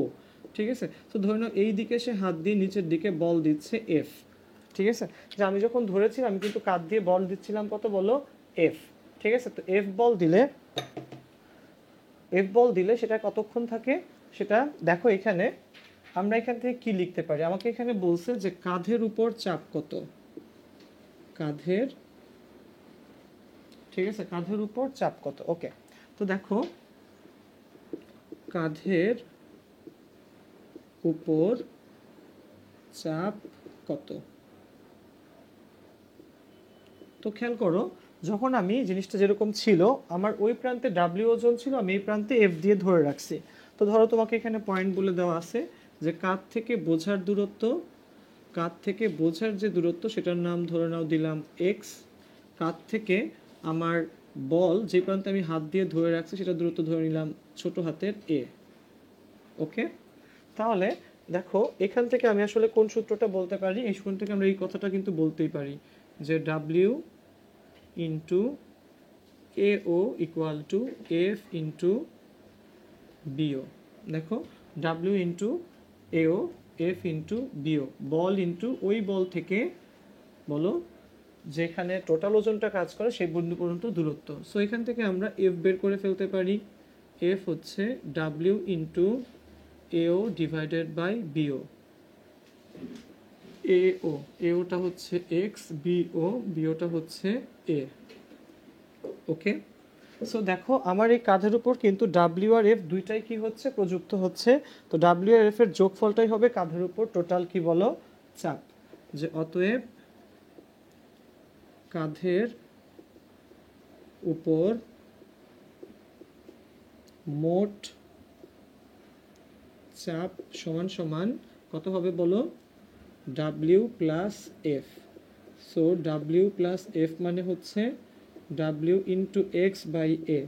ঠিক আছে। তো ধরে নাও এই দিকে সে হাত দিয়ে নিচের দিকে বল দিচ্ছে এফ, ঠিক আছে, যে আমি যখন ধরেছিলাম আমি কিন্তু কাঁধ দিয়ে বল দিচ্ছিলাম কত বলো, এফ, ঠিক আছে। তো এফ বল দিলে সেটা কতক্ষণ থাকে সেটা দেখো, এখানে আমরা এখান থেকে কি লিখতে পারি, আমাকে এখানে বলছে যে কাঁধের উপর চাপ কত, কাঁধের, ঠিক আছে, কাঁধের উপর চাপ কত। ওকে, তো দেখো কাঁধের উপর চাপ কত, তো খেয়াল করো যখন আমি জিনিসটা যেরকম ছিল আমার ওই প্রান্তে ডাব্লিউ ওজন ছিল, আমি এই প্রান্তে এফ দিয়ে ধরে রাখছি। তো ধরো তোমাকে এখানে পয়েন্ট বলে দেওয়া আছে যে কাঁধ থেকে বোঝার দূরত্ব কাঁধ থেকে বোঝার যে দূরত্ব সেটার নাম ধরে নাও দিলাম এক্স। কাঁধ থেকে আমার বল যে প্রান্তে আমি হাত দিয়ে ধরে রাখছি সেটা দূরত্ব ধরে নিলাম ছোট হাতের এ। ওকে, তাহলে দেখো এখান থেকে আমি আসলে কোন সূত্রটা বলতে পারি, এই সূত্র থেকে আমরা এই কথাটা কিন্তু বলতেই পারি যে W into AO equal to F into BO. দেখো W into AO F into BO, বল ইন্টু ওই বল থেকে বলো যেখানে টোটাল ওজনটা কাজ করে সেই বিন্দু পর্যন্ত দূরত্ব। সো এখান থেকে আমরা এফ বের করে ফেলতে পারি। এফ হচ্ছে ডাব্লিউ ইন্টু এও ডিভাইডেড বাই বিও। এও এওটা হচ্ছে এক্স, বিও বিওটা হচ্ছে এ। ওকে, সো দেখো আমার এই কাঁধের উপর কিন্তু ডাব্লিউ আর এফ দুইটাই কি হচ্ছে, প্রযুক্ত হচ্ছে। তো ডাব্লিউ আর এফ এর যোগফলটাই হবে কাঁধের উপর টোটাল কি বলো, চাপ। যে অতএব কাঁধের উপর মোট চাপ সমান সমান কত হবে বলো, W plus F. So W plus F মানে হচ্ছে W into X by A.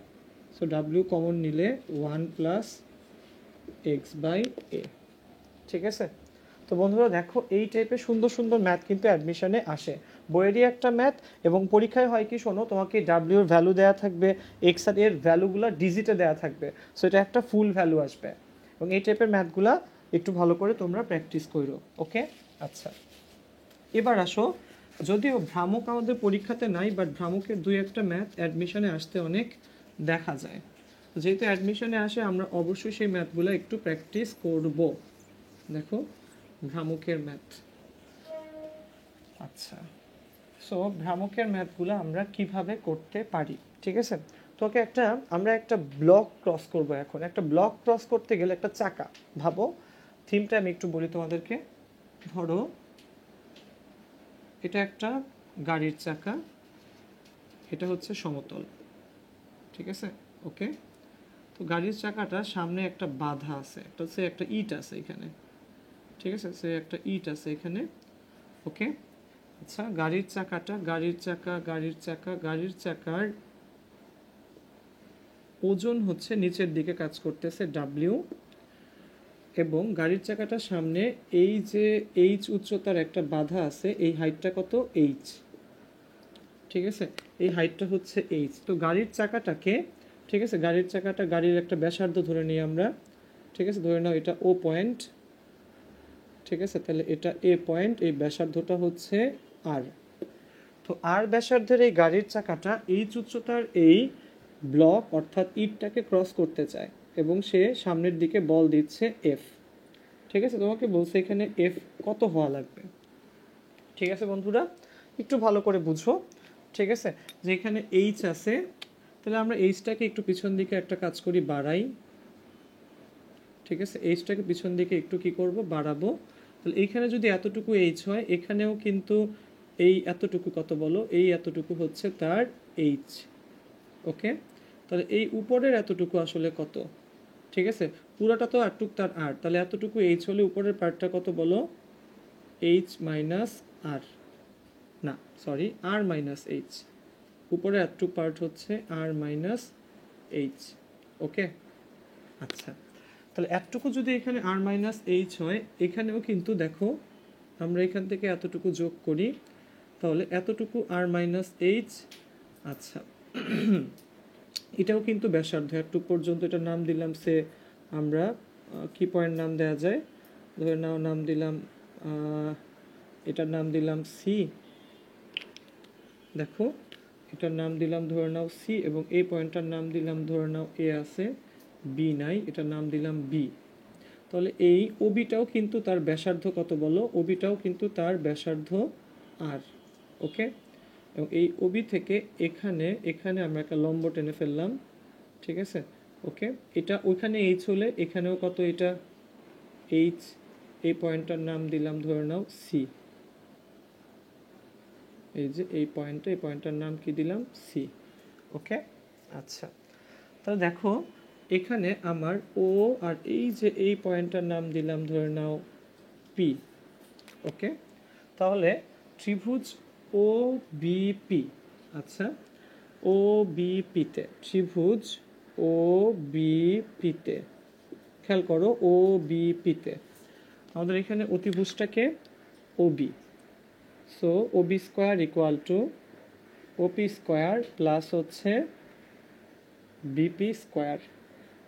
So W common নিলে 1 প্লাস এক্স বাই এ। ঠিক আছে, তো বন্ধুরা দেখো এই টাইপের সুন্দর সুন্দর ম্যাথ কিন্তু অ্যাডমিশনে আসে, বইয়েরই একটা ম্যাথ। এবং পরীক্ষায় হয় কি শোনো, তোমাকে ডাব্লিউর ভ্যালু দেওয়া থাকবে, এক্স আর এর ভ্যালুগুলো ডিজিটে দেওয়া থাকবে। সো এটা একটা ফুল ভ্যালু আসবে, এবং এই টাইপের ম্যাথগুলা একটু ভালো করে তোমরা প্র্যাকটিস করো। ওকে, আচ্ছা এবার আসো, যদিও ভ্রামক আমাদের পরীক্ষাতে নাই, বাট ভ্রামকের দুই একটা ম্যাথ অ্যাডমিশনে আসতে অনেক দেখা যায়। যেহেতু অ্যাডমিশনে আসে আমরা অবশ্যই সেই ম্যাথগুলো একটু প্র্যাকটিস করব। দেখো ভ্রামকের ম্যাথ, আচ্ছা সো ভ্রামকের ম্যাথগুলো আমরা কিভাবে করতে পারি, ঠিক আছে। তোকে আমরা একটা ব্লক ক্রস করব। এখন একটা ব্লক ক্রস করতে গেলে একটা চাকা, ভাবো থিমটা আমি একটু বলি তোমাদেরকে। ধরো এটা একটা গাড়ির চাকা, এটা হচ্ছে সমতল, ঠিক আছে। ওকে, তো গাড়ির চাকাটা সামনে একটা বাধা আছে, একটা হচ্ছে একটা ইট আছে এখানে, ঠিক আছে, সে একটা ইট আছে এখানে। ওকে, আচ্ছা গাড়ির চাকার ওজন হচ্ছে নিচের দিকে কাজ করতেছে ডাব্লিউ, এবং গাড়ির চাকাটার সামনে এই যে এইচ উচ্চতার একটা বাধা আছে, এই হাইটটা কত, এইচ, ঠিক আছে, এই হাইটটা হচ্ছে এইচ। তো গাড়ির চাকাটাকে, ঠিক আছে, গাড়ির একটা ব্যাসার্ধ ধরে নিই আমরা, ঠিক আছে, ধরে নাও এটা ও পয়েন্ট, ঠিক আছে, তাহলে এটা এ পয়েন্ট, এই ব্যাসার্ধটা হচ্ছে আর। তো আর ব্যাসার্ধের এই গাড়ির চাকাটা এইচ উচ্চতার এই ব্লক অর্থাৎ ইটটাকে ক্রস করতে চায়, এবং সে সামনের দিকে বল দিচ্ছে এফ, ঠিক আছে। তোমাকে বলছে এখানে এফ কত হওয়া লাগবে, ঠিক আছে বন্ধুরা, একটু ভালো করে বুঝো, ঠিক আছে। যে এখানে এইচ আছে, তাহলে আমরা এইচটাকে একটু পিছন দিকে একটা কাজ করি, বাড়াই, ঠিক আছে, এইচটাকে পিছন দিকে একটু কি করব, বাড়াবো। তাহলে এইখানে যদি এতটুকু এইচ হয়, এখানেও কিন্তু এই এতটুকু কত বলো, এই এতটুকু হচ্ছে তার এইচ। ওকে, তাহলে এই উপরের এতটুকু আসলে কত, ঠিক আছে, পুরাটা তো আরটুক তার আর, তাহলে এতটুকু এইচ হলে উপরের পার্টটা কত বলো, এইচ মাইনাস আর, না সরি আর মাইনাস এইচ, উপরে এতটুকু পার্ট হচ্ছে আর মাইনাস এইচ। ওকে, আচ্ছা তাহলে এতটুকু যদি এখানে আর মাইনাস এইচ হয়, এখানেও কিন্তু দেখো আমরা এখান থেকে এতটুকু যোগ করি, তাহলে এতটুকু আর মাইনাস এইচ। আচ্ছা এটাও কিন্তু ব্যাসার্ধ একটু পর্যন্ত, এটার নাম দিলাম সে, আমরা কি পয়েন্ট নাম দেওয়া যায়, ধরে নাও নাম দিলাম, এটার নাম দিলাম সি, দেখো এটার নাম দিলাম ধরে নাও সি, এবং এই পয়েন্টটার নাম দিলাম ধরে নাও এ আছে, বি নাই, এটার নাম দিলাম বি। তাহলে এই ওবিটাও কিন্তু তার ব্যাসার্ধ কত বলো, ওবিটাও কিন্তু তার ব্যাসার্ধ আর। ওকে, এবং এই ওবি থেকে এখানে আমরা একটা লম্ব টেনে ফেললাম, ঠিক আছে। ওকে, এটা ওইখানে এইচ হলে এখানেও কত, এটা এইচ, এই পয়েন্টটার নাম দিলাম ধরে নাও সি, এই যে এই পয়েন্টটার নাম কি দিলাম, সি। ওকে, আচ্ছা তাহলে দেখো এখানে আমার ও আর এই যে এই পয়েন্টটার নাম দিলাম ধরে নাও পি। ওকে, তাহলে ত্রিভুজ ও বিপি, আচ্ছা ও বিপিতে, ত্রিভুজ ও বিপিতে, খেয়াল করো ও বিপিতে আমাদের এখানে অতিভুজটাকে OB, so OB square equal to OP square plus হচ্ছে বিপি স্কোয়ার।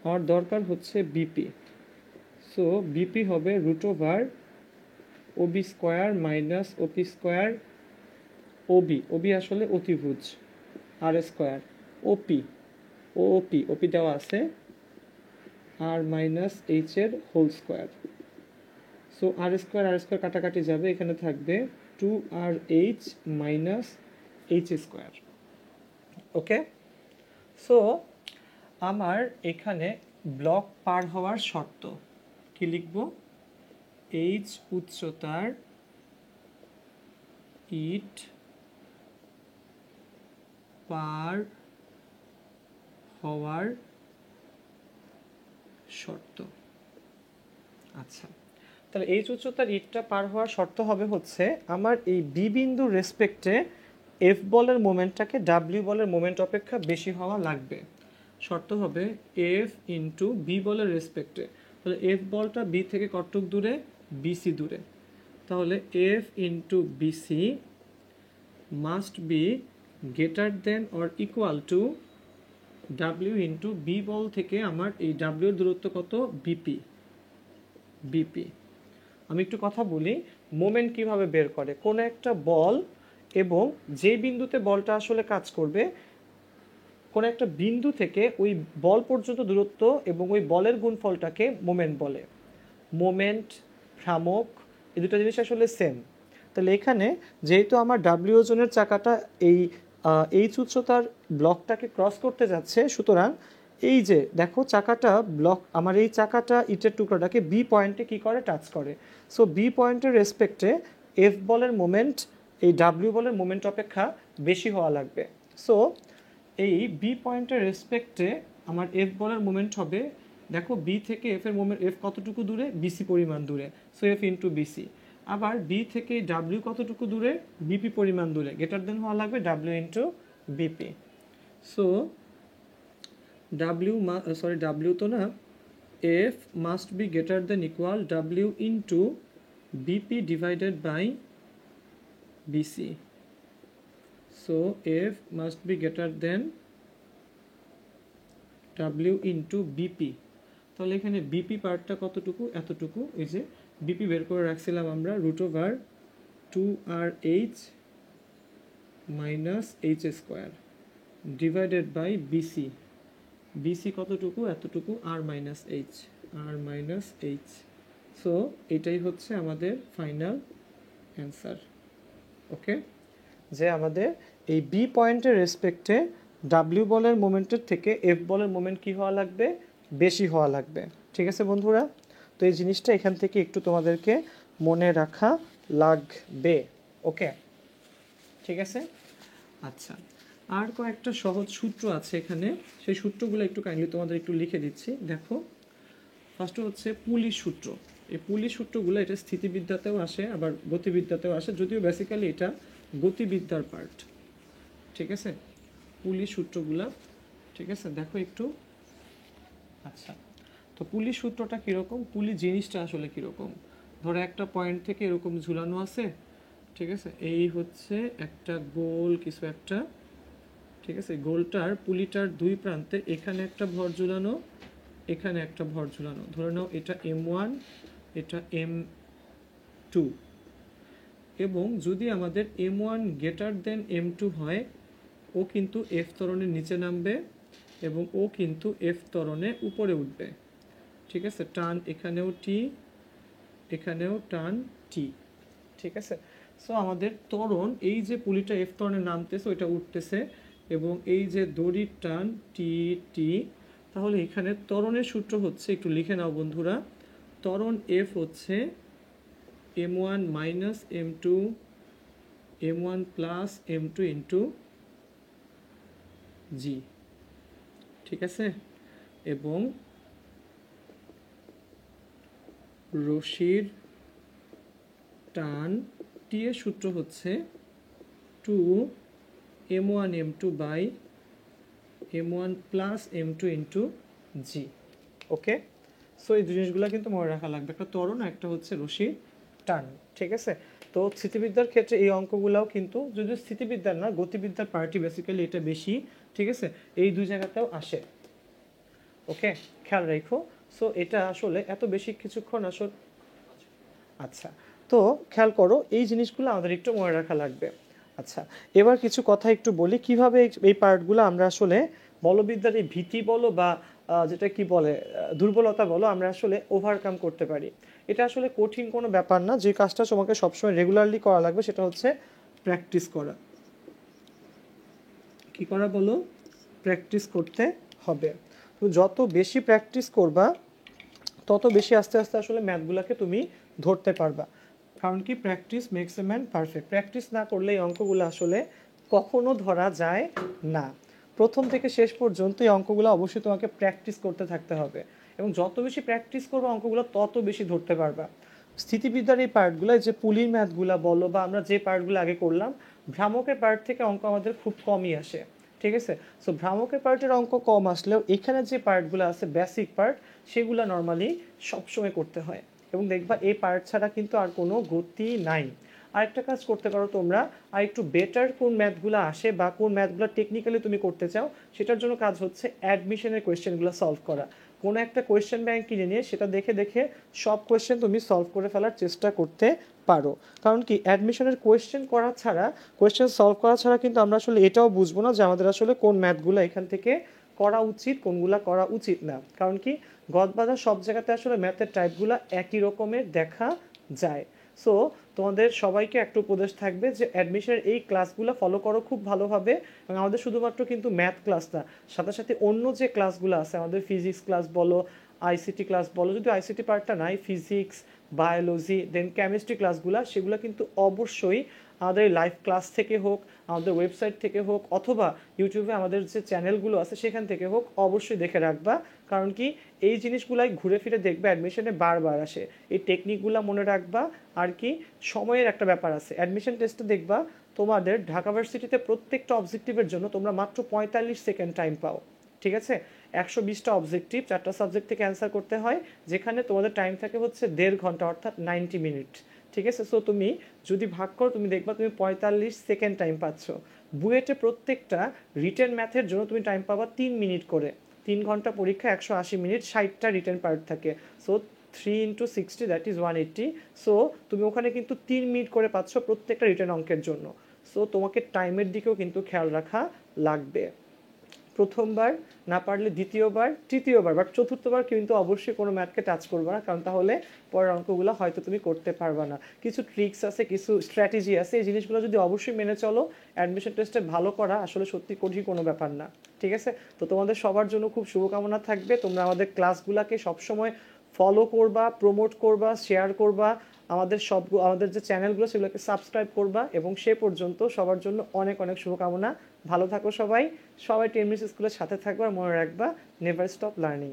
আমার দরকার হচ্ছে বিপি, সো বিপি হবে root over OB square minus OP square, OB OB আসলে অতিভুজ, R square, OP OP OP দেওয়া আছে আর মাইনাস এইচ এর whole square. So R square কাটাকাটি যাবে, এখানে থাকবে 2rh minus H square. Okay, so আমার এখানে ব্লক পার হওয়ার শর্ত কি লিখব, এইচ উচ্চতার ইট পার হওয়ার শর্ত। আচ্ছা, তাহলে এইচ উচ্চতার ইটটা পার হওয়ার শর্ত হবে হচ্ছে আমার এই বি বিন্দুর রেসপেক্টে এফ বলের মোমেন্টটাকে ডাব্লিউ বলের মোমেন্ট অপেক্ষা বেশি হওয়া লাগবে। শর্ত হবে এফ ইন্টু বি বলের রেসপেক্টে, তাহলে এফ বলটা বি থেকে কতটুক দূরে, বিসি দূরে, তাহলে F into BC must be greater than or equal to W into B বল থেকে আমার এই ডাব্লিউর দূরত্ব কত, বিপি। বিপি আমি একটু কথা বলি মোমেন্ট কিভাবে বের করে, কোনো একটা বল এবং যে বিন্দুতে বলটা আসলে কাজ করবে, কোনো একটা বিন্দু থেকে ওই বল পর্যন্ত দূরত্ব এবং ওই বলের গুণফলটাকে মোমেন্ট বলে। মোমেন্ট, ভ্রামক, এই দুটো জিনিস আসলে সেম। তাহলে এখানে যেহেতু আমার ডাব্লিউ ওজনের চাকাটা এই এইচ উচ্চতার ব্লকটাকে ক্রস করতে যাচ্ছে, সুতরাং এই যে দেখো চাকাটা ব্লক, আমার এই চাকাটা ইটের টুকরাটাকে বি পয়েন্টে কি করে, টাচ করে। সো বি পয়েন্টের রেসপেক্টে এফ বলের মোমেন্ট এই ডাব্লিউ বলের মোমেন্ট অপেক্ষা বেশি হওয়া লাগবে। সো এই বি পয়েন্টের রেসপেক্টে আমার এফ বলের মোমেন্ট হবে, দেখো বি থেকে এফ এর মোমেন্ট, এফ কতটুকু দূরে, বিসি পরিমাণ দূরে, সো এফ ইন্টু বিসি। আবার বি থেকে ডাব্লিউ কতটুকু দূরে, বিপি পরিমাণ দূরে, গ্রেটার দেন হওয়া লাগবে W into BP. So W তো না, F must be greater than equal W into BP divided by BC. So F must be greater than W into BP. তাহলে এখানে বিপি পার্টটা কতটুকু, এতটুকু, এই যে বিপি বের করে রাখছিলাম আমরা root over 2rh minus H square divided by BC. BC কতটুকু, এতটুকু, আর মাইনাস এইচ। সো এটাই হচ্ছে আমাদের ফাইনাল অ্যান্সার। ওকে, যে আমাদের এই বি পয়েন্টের রেসপেক্টে ডাব্লিউ বলের মোমেন্টের থেকে এফ বলের মোমেন্ট কি হওয়া লাগবে, বেশি হওয়া লাগবে। ঠিক আছে বন্ধুরা, তো এই জিনিসটা এখান থেকে একটু তোমাদেরকে মনে রাখা লাগবে। ওকে, ঠিক আছে। আচ্ছা, আর কয়েকটা সহজ সূত্র আছে এখানে, সেই সূত্রগুলো একটু কাইন্ডলি তোমাদের একটু লিখে দিচ্ছি। দেখো, ফার্স্ট হচ্ছে পুলিশ সূত্র। এই পুলিশ সূত্রগুলো এটা স্থিতিবিদ্যাতেও আসে আবার গতিবিদ্যাতেও আসে, যদিও বেসিক্যালি এটা গতিবিদ্যার পার্ট। ঠিক আছে, পুলিশ সূত্রগুলা, ঠিক আছে, দেখো একটু। আচ্ছা, তো পুলিশ সূত্রটা কীরকম, পুলি জিনিসটা আসলে কীরকম, ধরো একটা পয়েন্ট থেকে এরকম ঝুলানো আছে, ঠিক আছে, এই হচ্ছে একটা গোল কিছু একটা, ঠিক আছে, গোলটার পুলিটার দুই প্রান্তে এখানে একটা ভর ঝুলানো, এখানে একটা ভর ঝুলানো, ধরে নাও এটা M1, এটা M2, এবং যদি আমাদের M1 গ্রেটার দেন M2 হয়, ও কিন্তু এফ ত্বরণের নিচে নামবে এবং ও কিন্তু এফ ত্বরণে উপরে উঠবে। ঠিক আছে, টান এখানেও টি, এখানেও টান টি। ঠিক আছে, সো আমাদের ত্বরণ, এই যে পুলিটা এফ ত্বরণে নামতেছে ওইটা উঠতেছে, এবং এই যে দড়ির টান টি টি, তাহলে এখানে ত্বরণের সূত্র হচ্ছে, একটু লিখে নাও বন্ধুরা, ত্বরণ এফ হচ্ছে M1 minus M2 M1 plus M2 into জি। ঠিক আছে, এবং রশির টান টি এর সূত্র হচ্ছে 2 m1 m2 by m1 plus m2 into G. Okay, so এই জিনিসগুলো কিন্তু মনে রাখা লাগবে, একটা ত্বরণ একটা হচ্ছে রশির টান। ঠিক আছে, তো স্থিতিবিদ্যার ক্ষেত্রে এই অঙ্কগুলোও কিন্তু, যদি স্থিতিবিদ্যার না গতিবিদ্যার পার্টি বেসিক্যালি এটা বেশি, ঠিক আছে, এই দুই জায়গাতেও আসে। ওকে, খেয়াল রাখো। সো এটা আসলে এত বেশি কিছুক্ষণ আসলে, আচ্ছা, তো খেয়াল করো এই জিনিসগুলো আমাদের একটু মনে রাখা লাগবে। আচ্ছা, এবার কিছু কথা একটু বলি কিভাবে এই পার্টগুলো আমরা আসলে বলবিদ্যার এই ভীতি বলো বা যেটা কি বলে দুর্বলতা বলো, আমরা আসলে ওভারকাম করতে পারি। এটা আসলে কঠিন কোনো ব্যাপার না, যে কাজটা তোমাকে সবসময় রেগুলারলি করা লাগবে সেটা হচ্ছে প্র্যাকটিস করা। কি করা বলো? প্র্যাকটিস করতে হবে। তো যত বেশি প্র্যাকটিস করবা তত বেশি আস্তে আস্তে আসলে ম্যাথগুলোকে তুমি ধরতে পারবা। কারণ কি, practice makes a man perfect. Practice না করলে এই অঙ্কগুলো আসলে কখনো ধরা যায় না। প্রথম থেকে শেষ পর্যন্ত এই অঙ্কগুলো অবশ্যই তোমাকে প্র্যাকটিস করতে থাকতে হবে, এবং যত বেশি প্র্যাকটিস করবে অঙ্কগুলো তত বেশি ধরতে পারবা। স্থিতিবিদ্যার এই পার্টগুলো, যে পুলির ম্যাথগুলো বলো বা আমরা যে পার্টগুলো আগে করলাম, ভ্রামকের পার্ট থেকে অঙ্ক আমাদের খুব কমই আসে। ঠিক আছে, সো ভ্রামকের পার্টের অঙ্ক কম আসলেও এখানে যে পার্টগুলো আছে বেসিক পার্ট, সেগুলো নর্মালি সবসময় করতে হয়, এবং দেখবা এই পার্ট ছাড়া কিন্তু আর কোনো গতি নাই। আরেকটা কাজ করতে পারো তোমরা, আর একটু বেটার কোন ম্যাথগুলো আসে বা কোন ম্যাথগুলো টেকনিক্যালি তুমি করতে চাও, সেটার জন্য কাজ হচ্ছে অ্যাডমিশনের কোয়েশ্চেনগুলো সলভ করা। কোনো একটা কোয়েশ্চেন ব্যাংক কিনে নিয়ে সেটা দেখে দেখে সব কোয়েশ্চেন তুমি সলভ করে ফেলার চেষ্টা করতে পারো। কারণ কি, অ্যাডমিশনের কোয়েশ্চেন করা ছাড়া, কোয়েশ্চেন সলভ করা ছাড়া কিন্তু আমরা আসলে এটাও বুঝবো না যে আমাদের আসলে কোন ম্যাথগুলো এখান থেকে করা উচিত, কোনগুলা করা উচিত না। কারণ কি, গদবাঁধা সব জায়গাতে আসলে ম্যাথের টাইপগুলো একই রকমের দেখা যায়। সো তোমাদের সবাইকে একটা উপদেশ থাকবে যে অ্যাডমিশনের এই ক্লাসগুলো ফলো করো খুব ভালোভাবে। এবং আমাদের শুধুমাত্র কিন্তু ম্যাথ ক্লাস না, সাথে সাথে অন্য যে ক্লাসগুলো আছে, আমাদের ফিজিক্স ক্লাস বলো, আইসিটি ক্লাস বলো, যদি আইসিটি পার্টটা নাই, ফিজিক্স, বায়োলজি, দেন কেমিস্ট্রি ক্লাসগুলো, সেগুলো কিন্তু অবশ্যই আমাদের লাইভ ক্লাস থেকে হোক, আমাদের ওয়েবসাইট থেকে হোক, অথবা ইউটিউবে আমাদের যে চ্যানেলগুলো আছে সেখান থেকে হোক, অবশ্যই দেখে রাখবা। কারণ কি, এই জিনিসগুলাই ঘুরে ফিরে দেখবে অ্যাডমিশনে বারবার আসে। এই টেকনিকগুলো মনে রাখবা। আর কি, সময়ের একটা ব্যাপার আছে। অ্যাডমিশন টেস্টে দেখবা তোমাদের ঢাকা ভার্সিটিতে প্রত্যেকটা অবজেক্টিভের জন্য তোমরা মাত্র 45 সেকেন্ড টাইম পাও। ঠিক আছে, 120টা অবজেক্টিভ 4টা সাবজেক্ট থেকে অ্যান্সার করতে হয়, যেখানে তোমাদের টাইম থাকে হচ্ছে 1.5 ঘন্টা, অর্থাৎ 90 মিনিট। ঠিক আছে, সো তুমি যদি ভাগ করো তুমি দেখবা তুমি 45 সেকেন্ড টাইম পাচ্ছ। বুয়েটে প্রত্যেকটা রিটেন ম্যাথের জন্য তুমি টাইম পাবা 3 মিনিট করে। 3 ঘন্টা পরীক্ষা, 180 মিনিট, 60টা রিটেন পার্ট থাকে। So 3 × 60 that is 180। সো তুমি ওখানে কিন্তু 3 মিনিট করে পাচ্ছ প্রত্যেকটা রিটেন অঙ্কের জন্য। সো তোমাকে টাইমের দিকেও কিন্তু খেয়াল রাখা লাগবে। প্রথমবার না পারলে দ্বিতীয়বার, তৃতীয়বার, বাট চতুর্থবার কিন্তু অবশ্যই কোনো ম্যাথকে টাচ করবে না, কারণ তাহলে পরের অঙ্কগুলো হয়তো তুমি করতে পারবে না। কিছু ট্রিক্স আছে, কিছু স্ট্র্যাটেজি আছে, এই জিনিসগুলো যদি অবশ্যই মেনে চলো, অ্যাডমিশন টেস্টে ভালো করা আসলে সত্যি কঠিন কোনো ব্যাপার না। ঠিক আছে, তো তোমাদের সবার জন্য খুব শুভকামনা থাকবে। তোমরা আমাদের ক্লাসগুলোকে সবসময় ফলো করবা, প্রমোট করবা, শেয়ার করবা, আমাদের যে চ্যানেলগুলো সেগুলোকে সাবস্ক্রাইব করবা, এবং সে পর্যন্ত সবার জন্য অনেক অনেক শুভকামনা। ভালো থাকো সবাই, সবাই 10 মিনিটস স্কুলের সাথে থাকবা, আর মনে রাখবা নেভার স্টপ লার্নিং।